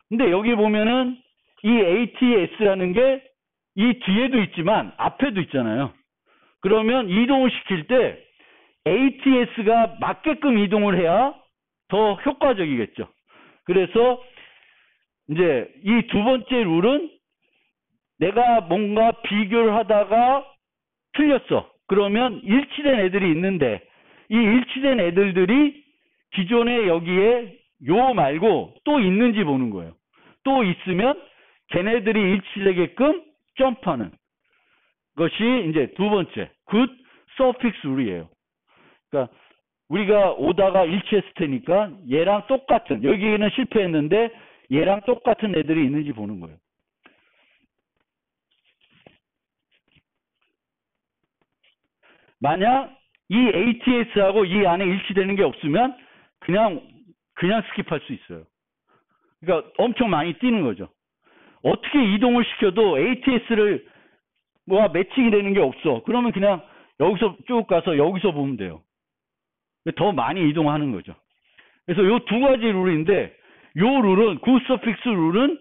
근데 여기 보면은 이 ATS라는 게 이 뒤에도 있지만 앞에도 있잖아요. 그러면 이동을 시킬 때 ATS가 맞게끔 이동을 해야 더 효과적이겠죠. 그래서 이제 이 두 번째 룰은 내가 뭔가 비교를 하다가 틀렸어. 그러면 일치된 애들이 있는데 이 일치된 애들이 기존에 여기에 요 말고 또 있는지 보는 거예요. 또 있으면 걔네들이 일치되게끔 점프하는 것이 이제 두 번째 good suffix 룰이에요. 그러니까 우리가 오다가 일치했을 테니까 얘랑 똑같은, 여기는 실패했는데 얘랑 똑같은 애들이 있는지 보는 거예요. 만약 이 ATS하고 이 안에 일치되는 게 없으면 그냥 스킵할 수 있어요. 그러니까 엄청 많이 뛰는 거죠. 어떻게 이동을 시켜도 ATS를 뭐가 매칭이 되는 게 없어. 그러면 그냥 여기서 쭉 가서 여기서 보면 돼요. 더 많이 이동하는 거죠. 그래서 요 두 가지 룰인데, 요 룰은 good suffix 룰은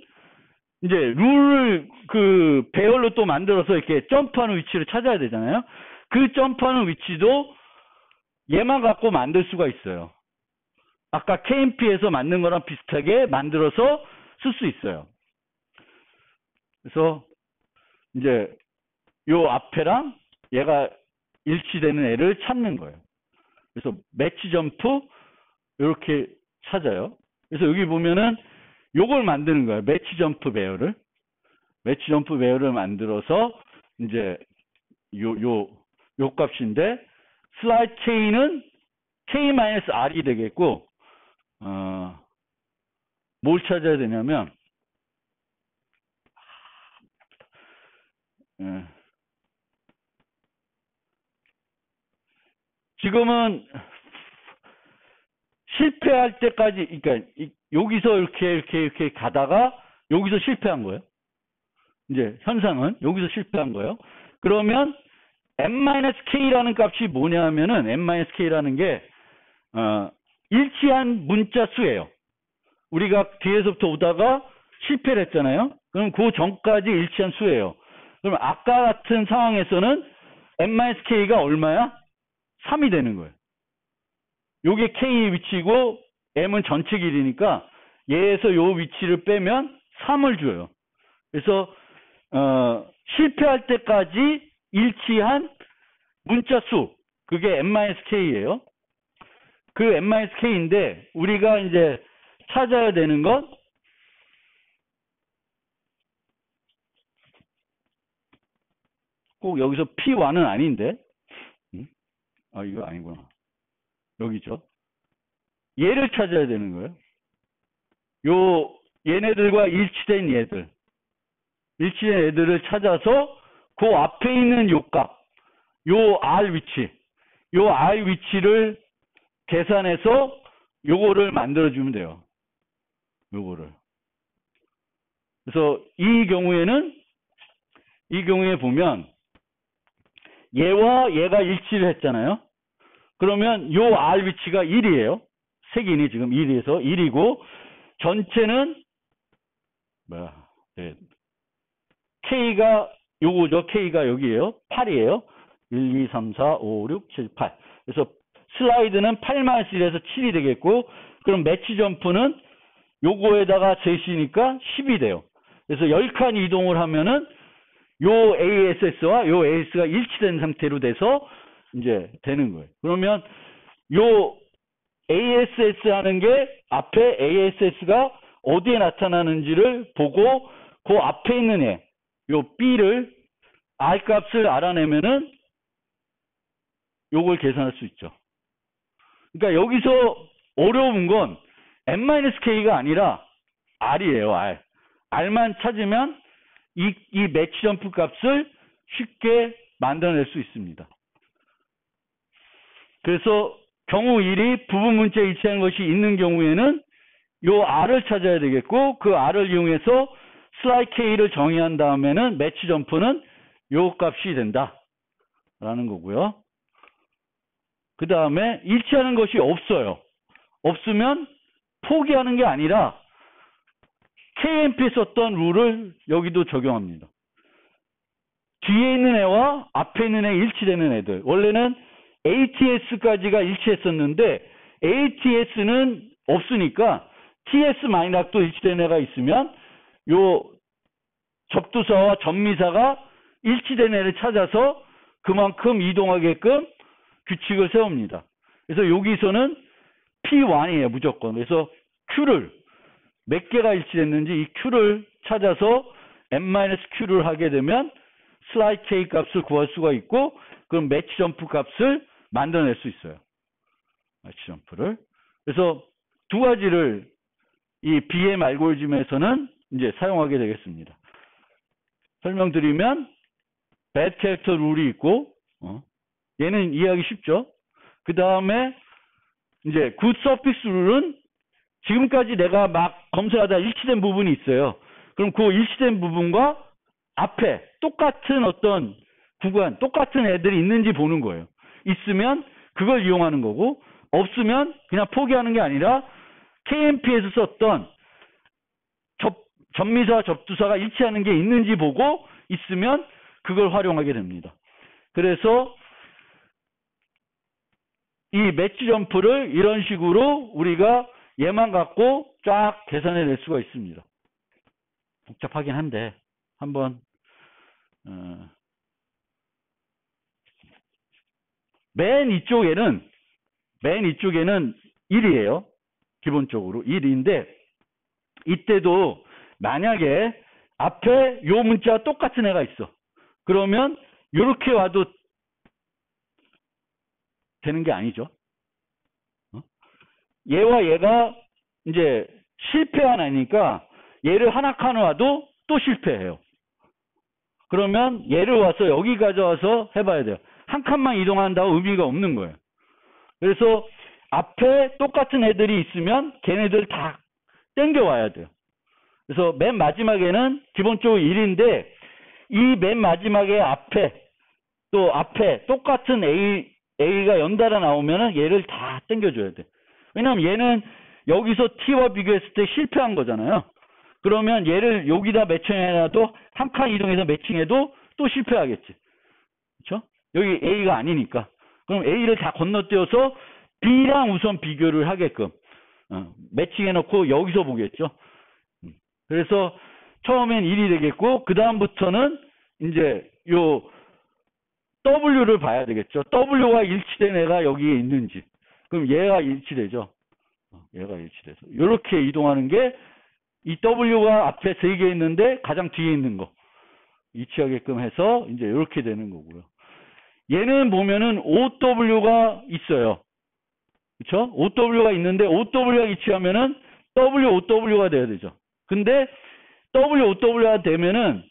이제 룰을 그 배열로 또 만들어서 이렇게 점프하는 위치를 찾아야 되잖아요. 그 점프하는 위치도 얘만 갖고 만들 수가 있어요. 아까 KMP에서 만든 거랑 비슷하게 만들어서 쓸 수 있어요. 그래서 이제 요 앞에랑 얘가 일치되는 애를 찾는 거예요. 그래서 매치 점프 이렇게 찾아요. 그래서 여기 보면은 요걸 만드는 거예요. 매치 점프 배열을. 매치 점프 배열을 만들어서 이제 요 값인데 슬라이드 K는 K-R이 되겠고, 뭘 찾아야 되냐면, 지금은 실패할 때까지, 그러니까 여기서 이렇게 가다가 여기서 실패한 거예요. 이제 현상은 여기서 실패한 거예요. 그러면 n-k라는 값이 뭐냐면은 n-k라는 게 일치한 문자 수예요. 우리가 뒤에서부터 오다가 실패를 했잖아요. 그럼 그 전까지 일치한 수예요. 그럼 아까 같은 상황에서는 n-k가 얼마야? 3이 되는 거예요. 요게 k 위치고 m은 전체 길이니까 얘에서 요 위치를 빼면 3을 줘요. 그래서 실패할 때까지 일치한 문자 수, 그게 n-k예요. 그 n-k인데 우리가 이제 찾아야 되는 건 꼭 여기서 P1은 아닌데, 이거 아니구나. 여기죠. 얘를 찾아야 되는 거예요. 얘네들과 일치된 애들을 찾아서 그 앞에 있는 요 값, 요 R 위치를 계산해서 요거를 만들어주면 돼요. 요거를. 그래서 이 경우에 보면 얘와 얘가 일치를 했잖아요. 그러면 요 R 위치가 1이에요. 색인이 지금 1에서 1이고, 전체는 네. K가 요거죠. K가 여기에요. 8이에요. 1, 2, 3, 4, 5, 6, 7, 8. 그래서 슬라이드는 8만 1에서 7이 되겠고, 그럼 매치 점프는 요거에다가 셋이니까 10이 돼요. 그래서 10칸 이동을 하면은 요 ASS와 요 AS가 일치된 상태로 돼서 이제 되는 거예요. 그러면 요 ASS 하는 게 앞에 ASS가 어디에 나타나는지를 보고 그 앞에 있는 애, 요 B를 R 값을 알아내면은 요걸 계산할 수 있죠. 그러니까 여기서 어려운 건 n-k가 아니라 R이에요. R. R만 찾으면 이 매치 점프 값을 쉽게 만들어낼 수 있습니다. 그래서 경우 1이 부분 문자에 일치하는 것이 있는 경우에는 요 R을 찾아야 되겠고, 그 R을 이용해서 슬라이 K를 정의한 다음에는 매치 점프는 요 값이 된다 라는 거고요. 그 다음에 일치하는 것이 없어요. 없으면 포기하는 게 아니라 KMP에 썼던 룰을 여기도 적용합니다. 뒤에 있는 애와 앞에 있는 애 일치되는 애들. 원래는 ATS까지가 일치했었는데 ATS는 없으니까 TS-도 일치되는 애가 있으면 요 접두사와 접미사가 일치되는 애를 찾아서 그만큼 이동하게끔 규칙을 세웁니다. 그래서 여기서는 P1이에요. 무조건. 그래서 Q를 몇 개가 일치됐는지 이 Q를 찾아서 n-Q를 하게 되면 슬라이 K 값을 구할 수가 있고, 그럼 매치 점프 값을 만들어낼 수 있어요. 매치 점프를. 그래서 두 가지를 이 BM 알고리즘에서는 이제 사용하게 되겠습니다. 설명드리면 bad character 룰이 있고, 얘는 이해하기 쉽죠. 그 다음에 이제 good suffix 룰은 지금까지 내가 막 검사하다 일치된 부분이 있어요. 그럼 그 일치된 부분과 앞에 똑같은 어떤 구간, 똑같은 애들이 있는지 보는 거예요. 있으면 그걸 이용하는 거고, 없으면 그냥 포기하는 게 아니라 KMP에서 썼던 접미사와 접두사가 일치하는 게 있는지 보고 있으면 그걸 활용하게 됩니다. 그래서 이 매치 점프를 이런 식으로 우리가 얘만 갖고 쫙 계산해 낼 수가 있습니다. 복잡하긴 한데 한번 맨 이쪽에는 1이에요. 기본적으로 1인데 이때도 만약에 앞에 요 문자와 똑같은 애가 있어. 그러면 이렇게 와도 되는 게 아니죠. 얘와 얘가 이제 실패한 애니까 얘를 하나 칸 와도 또 실패해요. 그러면 얘를 와서 여기 가져와서 해봐야 돼요. 한 칸만 이동한다고 의미가 없는 거예요. 그래서 앞에 똑같은 애들이 있으면 걔네들 다 땡겨와야 돼요. 그래서 맨 마지막에는 기본적으로 1인데 이 맨 마지막에 앞에 또 앞에 똑같은 A가 연달아 나오면은 얘를 다 땡겨줘야 돼. 왜냐면 얘는 여기서 T와 비교했을 때 실패한 거잖아요. 그러면 얘를 여기다 매칭해놔도 한 칸 이동해서 매칭해도 또 실패하겠지. 그렇죠? 여기 A가 아니니까. 그럼 A를 다 건너뛰어서 B랑 우선 비교를 하게끔 매칭해놓고 여기서 보겠죠. 그래서 처음엔 1이 되겠고 그 다음부터는 이제 요 W를 봐야 되겠죠. W와 일치된 애가 여기에 있는지. 그럼 얘가 일치되죠. 얘가 일치돼서 이렇게 이동하는 게 이 W가 앞에 3개 있는데 가장 뒤에 있는 거 일치하게끔 해서 이제 이렇게 되는 거고요. 얘는 보면은 OW가 있어요. 그렇죠? OW가 있는데 OW가 일치하면은 WOW가 돼야 되죠. 근데 WOW가 되면은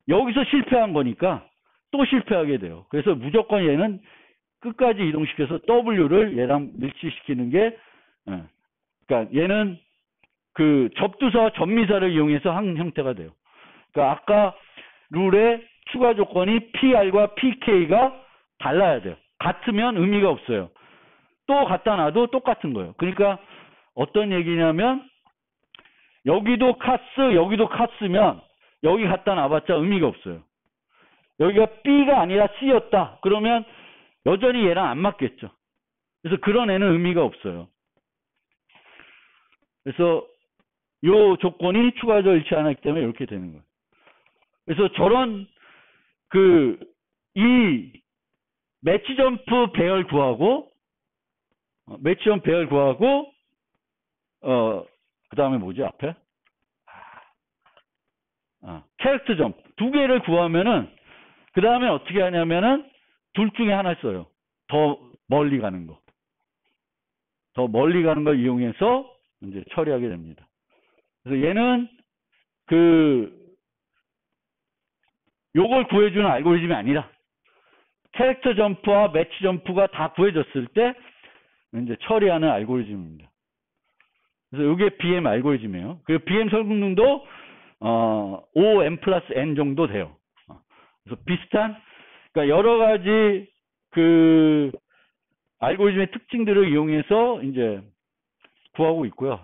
여기서 실패한 거니까 또 실패하게 돼요. 그래서 무조건 얘는 끝까지 이동시켜서 W를 얘랑 밀치시키는 게, 그러니까 얘는 그 접두사와 접미사를 이용해서 한 형태가 돼요. 그러니까 아까 룰의 추가 조건이 PR과 PK가 달라야 돼요. 같으면 의미가 없어요. 또 갖다 놔도 똑같은 거예요. 그러니까 어떤 얘기냐면 여기도 카스, 여기도 카스면 여기 갖다 놔봤자 의미가 없어요. 여기가 B가 아니라 C였다. 그러면 여전히 얘랑 안 맞겠죠. 그래서 그런 애는 의미가 없어요. 그래서 요 조건이 추가적으로 일치 안 하기 때문에 이렇게 되는 거예요. 그래서 저런 이 매치 점프 배열 구하고 그 다음에 뭐지 앞에? 캐릭터 점프 두 개를 구하면은 그 다음에 어떻게 하냐면은 둘 중에 하나 써요. 더 멀리 가는 거. 더 멀리 가는 걸 이용해서 이제 처리하게 됩니다. 그래서 얘는 요걸 구해주는 알고리즘이 아니라 캐릭터 점프와 매치 점프가 다 구해졌을 때 이제 처리하는 알고리즘입니다. 그래서 이게 BM 알고리즘이에요. 그리고 BM 설국능도 OM 플러스 N 정도 돼요. 그래서 비슷한, 그러니까 여러 가지 알고리즘의 특징들을 이용해서 이제 구하고 있고요.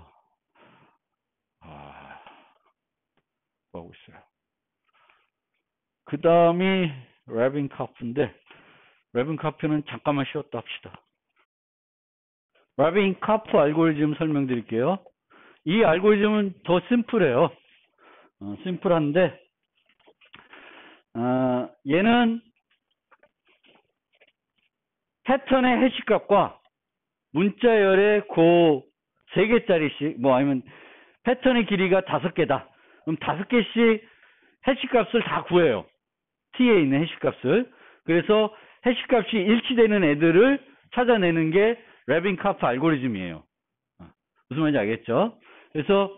구하고 있어요. 그 다음이 레빈카프인데, 레빈카프는 잠깐만 쉬었다 합시다. 레빈카프 알고리즘 설명드릴게요. 이 알고리즘은 더 심플해요. 심플한데, 얘는 패턴의 해시값과 문자열의 그 3개짜리씩, 아니면 패턴의 길이가 5개다. 그럼 5개씩 해시값을 다 구해요. T에 있는 해시값을. 그래서 해시값이 일치되는 애들을 찾아내는 게 레빈카프 알고리즘이에요. 무슨 말인지 알겠죠? 그래서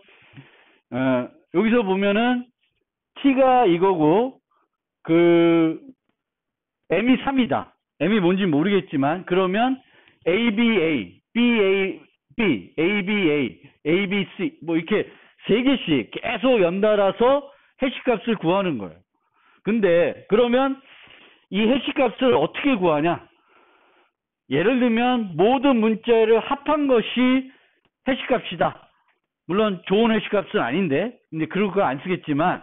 여기서 보면은 T가 이거고 M이 3이다. M이 뭔지 모르겠지만 그러면 ABA, BAB, ABA, ABC 이렇게 3개씩 계속 연달아서 해시값을 구하는 거예요. 근데 그러면 이 해시값을 어떻게 구하냐? 예를 들면 모든 문자를 합한 것이 해시값이다. 물론 좋은 해시값은 아닌데 근데 그런 거 안 쓰겠지만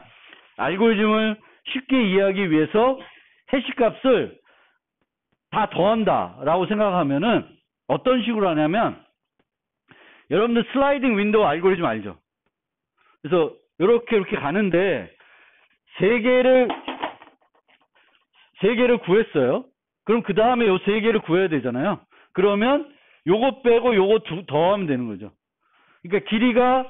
알고리즘을 쉽게 이해하기 위해서 해시값을 다 더한다 라고 생각하면은 어떤 식으로 하냐면 여러분들 슬라이딩 윈도우 알고리즘 알죠? 그래서 이렇게 가는데 3개를 구했어요. 그럼 그 다음에 요 3개를 구해야 되잖아요. 그러면 요거 빼고 요거 더하면 되는 거죠. 그러니까 길이가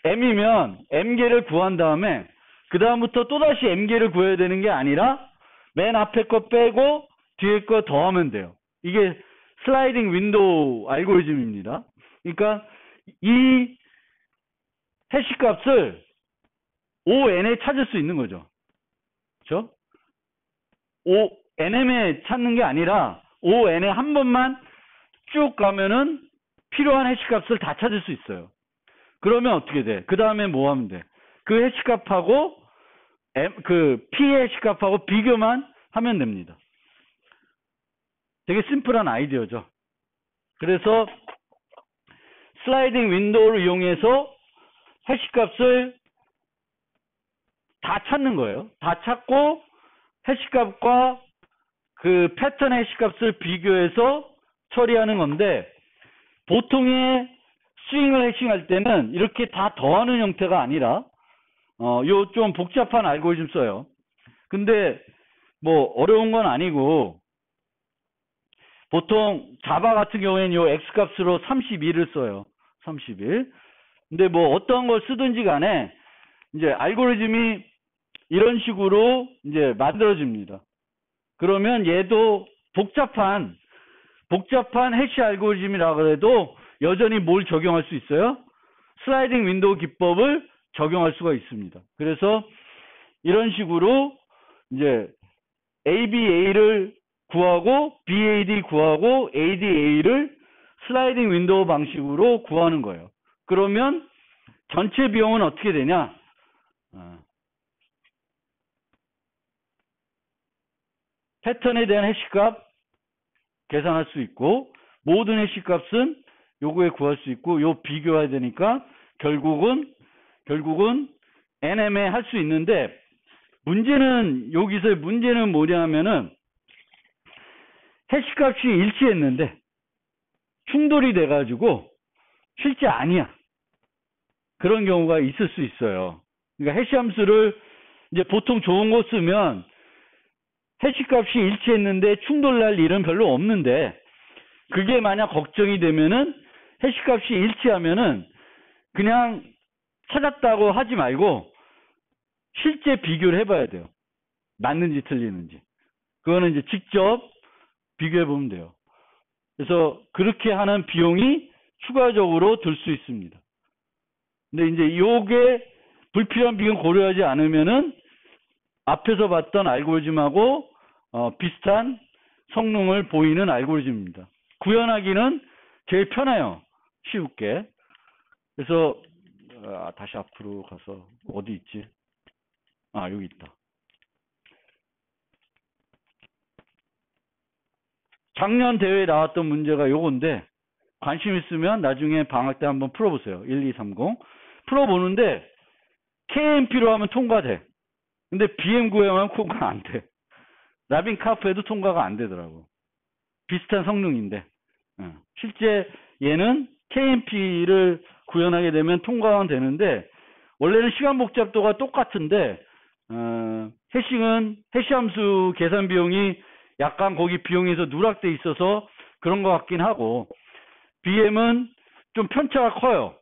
M이면 M개를 구한 다음에 그 다음부터 또다시 M개를 구해야 되는 게 아니라 맨 앞에 거 빼고 뒤에 거 더하면 돼요. 이게 슬라이딩 윈도우 알고리즘입니다. 그러니까 이 해시값을 ON에 찾을 수 있는 거죠. 그렇죠? NM에 찾는 게 아니라 ON에 한 번만 쭉 가면은 필요한 해시값을 다 찾을 수 있어요. 그러면 어떻게 돼? 그 다음에 뭐 하면 돼? 그 해시값하고 P의 해시값하고 비교만 하면 됩니다. 되게 심플한 아이디어죠. 그래서 슬라이딩 윈도우를 이용해서 해시값을 다 찾는 거예요. 다 찾고 해시값과 그 패턴 해시값을 비교해서 처리하는 건데 보통의 스윙을 해싱할 때는 이렇게 다 더하는 형태가 아니라 요 좀 복잡한 알고리즘 써요. 근데 어려운 건 아니고 보통 자바 같은 경우에는 요 x값으로 32를 써요. 31. 근데 어떤 걸 쓰든지 간에 이제 알고리즘이 이런 식으로 이제 만들어집니다. 그러면 얘도 복잡한 해시 알고리즘이라고 해도 여전히 뭘 적용할 수 있어요? 슬라이딩 윈도우 기법을 적용할 수가 있습니다. 그래서 이런 식으로 이제 ABA를 구하고 BAD 구하고 ADA를 슬라이딩 윈도우 방식으로 구하는 거예요. 그러면 전체 비용은 어떻게 되냐? 패턴에 대한 해시값 계산할 수 있고 모든 해시값은 요거에 구할 수 있고 요 비교해야 되니까 결국은 결국은 NM에 할 수 있는데, 문제는, 여기서의 문제는 뭐냐면은, 해시값이 일치했는데, 충돌이 돼가지고, 실제 아니야. 그런 경우가 있을 수 있어요. 그러니까 해시함수를 이제 보통 좋은 거 쓰면, 해시값이 일치했는데 충돌날 일은 별로 없는데, 그게 만약 걱정이 되면은, 해시값이 일치하면은, 그냥 찾았다고 하지 말고, 실제 비교를 해봐야 돼요. 맞는지 틀리는지. 그거는 이제 직접 비교해보면 돼요. 그래서 그렇게 하는 비용이 추가적으로 들 수 있습니다. 근데 이제 요게 불필요한 비용 고려하지 않으면은 앞에서 봤던 알고리즘하고 비슷한 성능을 보이는 알고리즘입니다. 구현하기는 제일 편해요. 쉽게. 그래서 다시 앞으로 가서 어디 있지? 여기 있다. 작년 대회에 나왔던 문제가 요건데, 관심 있으면 나중에 방학 때 한번 풀어보세요. 1230. 풀어보는데, KMP로 하면 통과돼. 근데 BM 구형하면 통과 안 돼. 라빈 카프에도 통과가 안 되더라고. 비슷한 성능인데. 실제 얘는 KMP를 구현하게 되면 통과가 되는데, 원래는 시간 복잡도가 똑같은데, 해시함수 계산 비용이 약간 거기 비용에서 누락돼 있어서 그런 것 같긴 하고, BM은 좀 편차가 커요.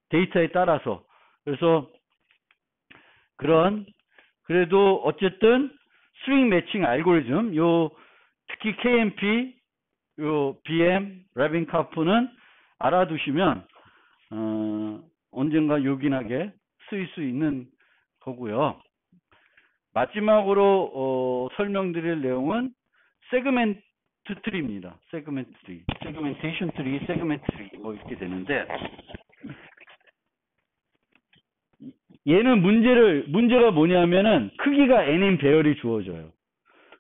데이터에 따라서. 그래서 그래도 어쨌든 스윙 매칭 알고리즘, 특히 KMP, BM, 라빈 카프는 알아두시면, 언젠가 요긴하게 쓰일 수 있는 거고요. 마지막으로 설명드릴 내용은 세그멘트 트리입니다. 세그멘트 트리, 세그멘테이션 트리, 세그멘트 트리 뭐 이렇게 되는데, 얘는 문제가 뭐냐면은 크기가 n인 배열이 주어져요.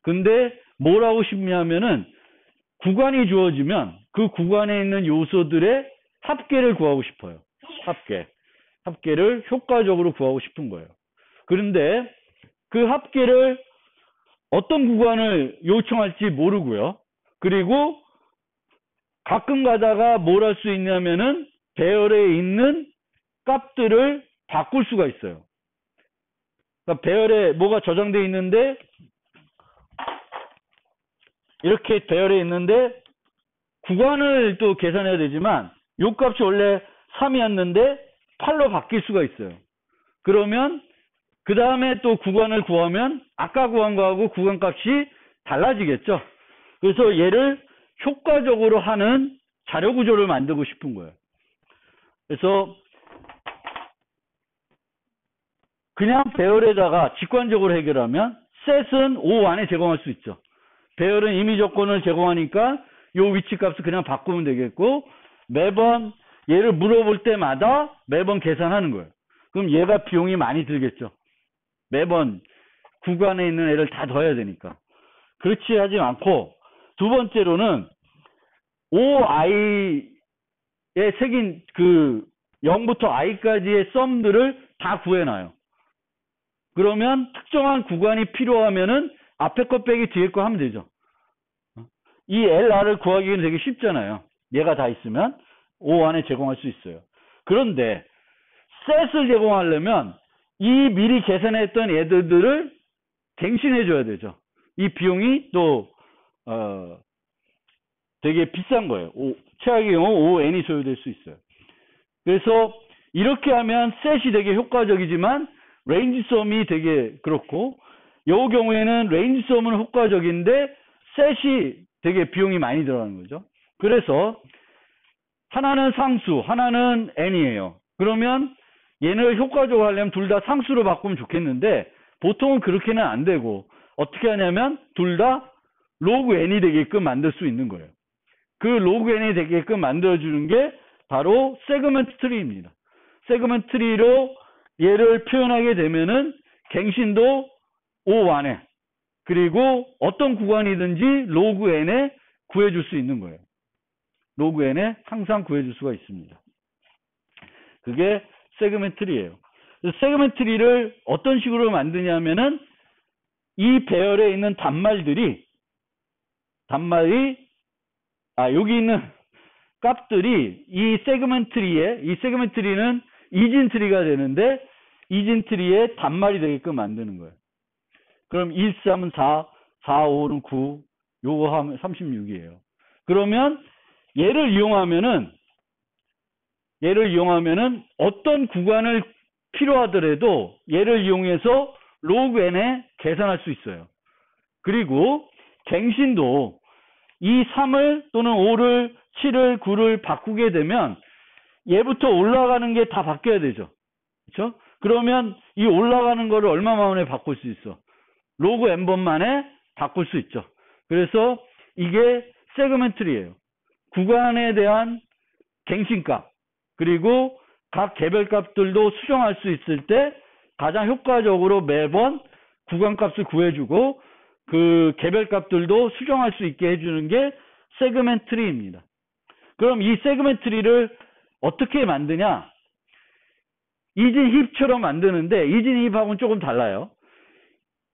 근데 뭘 하고 싶냐면은 구간이 주어지면 그 구간에 있는 요소들의 합계를 구하고 싶어요. 합계를 효과적으로 구하고 싶은 거예요. 그런데 그 합계를 어떤 구간을 요청할지 모르고요. 그리고 가끔 가다가 뭘 할 수 있냐면은 배열에 있는 값들을 바꿀 수가 있어요. 그러니까 배열에 뭐가 저장되어 있는데, 이렇게 배열에 있는데 구간을 또 계산해야 되지만 요 값이 원래 3이었는데 8로 바뀔 수가 있어요. 그러면 그 다음에 또 구간을 구하면 아까 구한 거하고 구간 값이 달라지겠죠. 그래서 얘를 효과적으로 하는 자료 구조를 만들고 싶은 거예요. 그래서 그냥 배열에다가 직관적으로 해결하면 셋은 O 안에 제공할 수 있죠. 배열은 임의 조건을 제공하니까 요 위치 값을 그냥 바꾸면 되겠고, 매번 얘를 물어볼 때마다 매번 계산하는 거예요. 그럼 얘가 비용이 많이 들겠죠. 매번 구간에 있는 애를 다 더해야 되니까. 그렇지 하지 않고, 두 번째로는 OI에 새긴 0부터 I까지의 썸들을 다 구해놔요. 그러면 특정한 구간이 필요하면은 앞에 거 빼기 뒤에 거 하면 되죠. 이 LR을 구하기는 되게 쉽잖아요. 얘가 다 있으면 O 안에 제공할 수 있어요. 그런데 셋을 제공하려면 이 미리 계산했던 애들을 갱신해 줘야 되죠. 이 비용이 또 되게 비싼 거예요. 최악의 경우 ON이 소요될 수 있어요. 그래서 이렇게 하면 셋이 되게 효과적이지만 레인지 썸이 되게 그렇고, 이 경우에는 레인지 썸은 효과적인데 셋이 되게 비용이 많이 들어가는 거죠. 그래서 하나는 상수, 하나는 n이에요. 그러면 얘를 효과적으로 하려면 둘 다 상수로 바꾸면 좋겠는데, 보통은 그렇게는 안 되고 어떻게 하냐면 둘 다 로그 n이 되게끔 만들 수 있는 거예요. 그 로그 n이 되게끔 만들어주는 게 바로 세그먼트 트리입니다. 세그먼트 트리로 얘를 표현하게 되면은 갱신도 O 안에, 그리고 어떤 구간이든지 로그 n에 구해줄 수 있는 거예요. 로그 n에 항상 구해줄 수가 있습니다. 그게 세그멘트리예요. 세그멘트리를 어떤 식으로 만드냐면은 이 배열에 있는 단말이 여기 있는 값들이 이 세그멘트리는 이진트리가 되는데 이진트리의 단말이 되게끔 만드는 거예요. 그럼 1, 3은 4, 4, 5는 9, 요거 하면 36이에요. 그러면 얘를 이용하면은 어떤 구간을 필요하더라도 얘를 이용해서 log n에 계산할 수 있어요. 그리고 갱신도 이 3을 또는 5를 7을 9를 바꾸게 되면 얘부터 올라가는 게 다 바뀌어야 되죠. 그렇죠? 그러면 이 올라가는 거를 얼마 만에 바꿀 수 있어? log n번 만에 바꿀 수 있죠. 그래서 이게 세그멘트리예요. 구간에 대한 갱신값 그리고 각 개별값들도 수정할 수 있을 때 가장 효과적으로 매번 구간값을 구해주고 그 개별값들도 수정할 수 있게 해주는 게 세그멘트리입니다. 그럼 이 세그멘트리를 어떻게 만드냐? 이진 힙처럼 만드는데 이진 힙하고는 조금 달라요.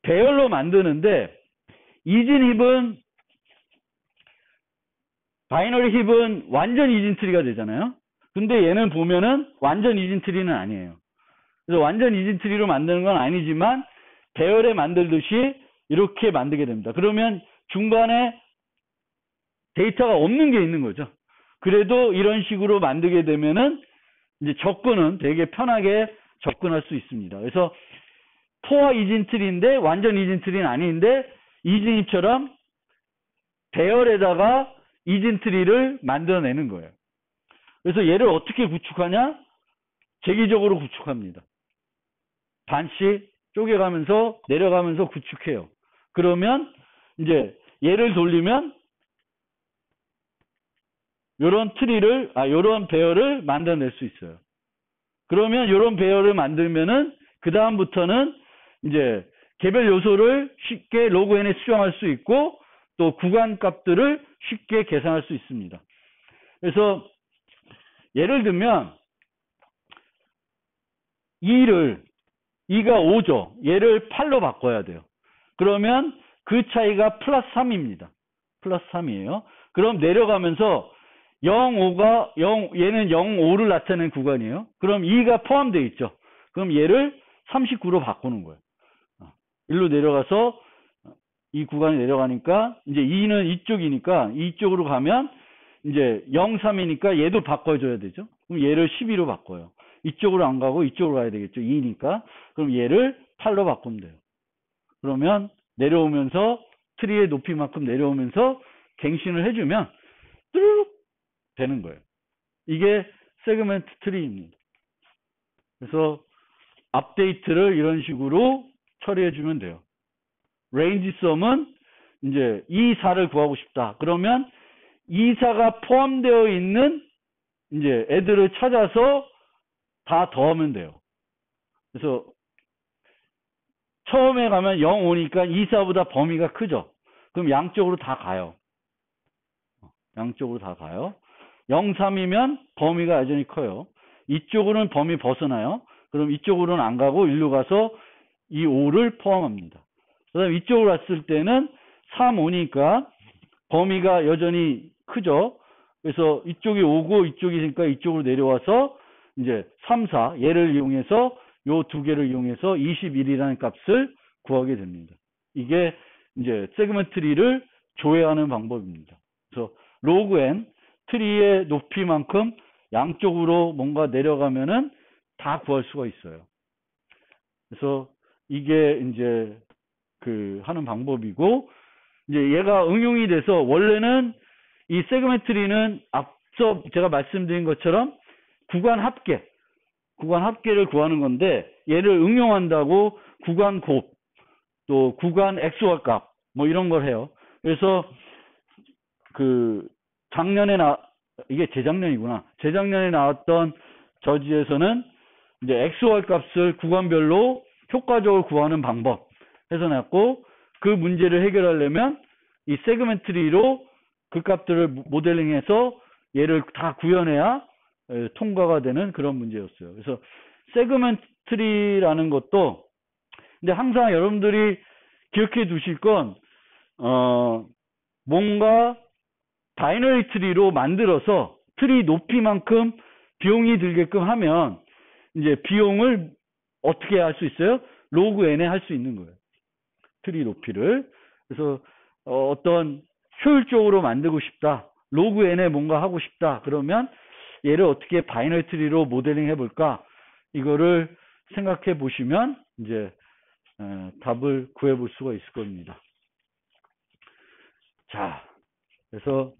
배열로 만드는데 이진 힙은 바이너리 힙은 완전 이진트리가 되잖아요. 근데 얘는 보면은 완전 이진트리는 아니에요. 그래서 완전 이진트리로 만드는 건 아니지만 배열에 만들듯이 이렇게 만들게 됩니다. 그러면 중간에 데이터가 없는 게 있는 거죠. 그래도 이런 식으로 만들게 되면은 이제 접근은 되게 편하게 접근할 수 있습니다. 그래서 포화 이진트리인데 완전 이진트리는 아닌데 이진입처럼 배열에다가 이진트리를 만들어내는 거예요. 그래서 얘를 어떻게 구축하냐? 재기적으로 구축합니다. 반씩 쪼개가면서 내려가면서 구축해요. 그러면 이제 얘를 돌리면 요런 요런 배열을 만들어낼 수 있어요. 그러면 요런 배열을 만들면은 그 다음부터는 이제 개별 요소를 쉽게 log n에 수정할 수 있고 또 구간 값들을 쉽게 계산할 수 있습니다. 그래서 예를 들면 2가 5죠. 얘를 8로 바꿔야 돼요. 그러면 그 차이가 플러스 3입니다. 플러스 3이에요. 그럼 내려가면서 얘는 0, 5를 나타내는 구간이에요. 그럼 2가 포함되어 있죠. 그럼 얘를 39로 바꾸는 거예요. 일로 내려가서 이 구간이 내려가니까 이제 2는 이쪽이니까 이쪽으로 가면 이제 0, 3이니까 얘도 바꿔줘야 되죠. 그럼 얘를 12로 바꿔요. 이쪽으로 안 가고 이쪽으로 가야 되겠죠. 2니까. 그럼 얘를 8로 바꾸면 돼요. 그러면 내려오면서 트리의 높이만큼 내려오면서 갱신을 해주면 뚜루룩 되는 거예요. 이게 세그멘트 트리입니다. 그래서 업데이트를 이런 식으로 처리해주면 돼요. 레인지 썸은 이제 2, 4를 구하고 싶다. 그러면 2, 4가 포함되어 있는 이제 애들을 찾아서 다 더하면 돼요. 그래서 처음에 가면 0, 5니까 2, 4보다 범위가 크죠. 그럼 양쪽으로 다 가요. 양쪽으로 다 가요. 0, 3이면 범위가 여전히 커요. 이쪽으로는 범위 벗어나요. 그럼 이쪽으로는 안 가고 일로 가서 이 5를 포함합니다. 그 다음에 이쪽으로 왔을 때는 3, 5니까 범위가 여전히 크죠. 그래서 이쪽이 5고 이쪽이 있으니까 이쪽으로 내려와서 이제 3, 4 얘를 이용해서 요 두 개를 이용해서 21이라는 값을 구하게 됩니다. 이게 이제 세그먼트 트리를 조회하는 방법입니다. 그래서 log n 트리의 높이만큼 양쪽으로 뭔가 내려가면은 다 구할 수가 있어요. 그래서 이게 이제 하는 방법이고, 이제 얘가 응용이 돼서 원래는 이 세그멘트 트리는 앞서 제가 말씀드린 것처럼 구간 합계를 구하는 건데, 얘를 응용한다고 구간 곱, 또 구간 XOR 값, 뭐 이런 걸 해요. 그래서 이게 재작년에 나왔던 저지에서는 이제 XOR 값을 구간별로 효과적으로 구하는 방법 해서 놨고, 그 문제를 해결하려면 이 세그멘트 트리로 그 값들을 모델링해서 얘를 다 구현해야 통과가 되는 그런 문제였어요. 그래서 세그먼트 트리라는 것도, 근데 항상 여러분들이 기억해 두실 건, 뭔가 바이너리 트리로 만들어서 트리 높이만큼 비용이 들게끔 하면 이제 비용을 어떻게 할 수 있어요? 로그 n에 할 수 있는 거예요. 트리 높이를. 그래서 어떤 효율적으로 만들고 싶다. 로그 n에 뭔가 하고 싶다. 그러면 얘를 어떻게 바이너리 트리로 모델링 해볼까? 이거를 생각해 보시면 이제 답을 구해 볼 수가 있을 겁니다. 자, 그래서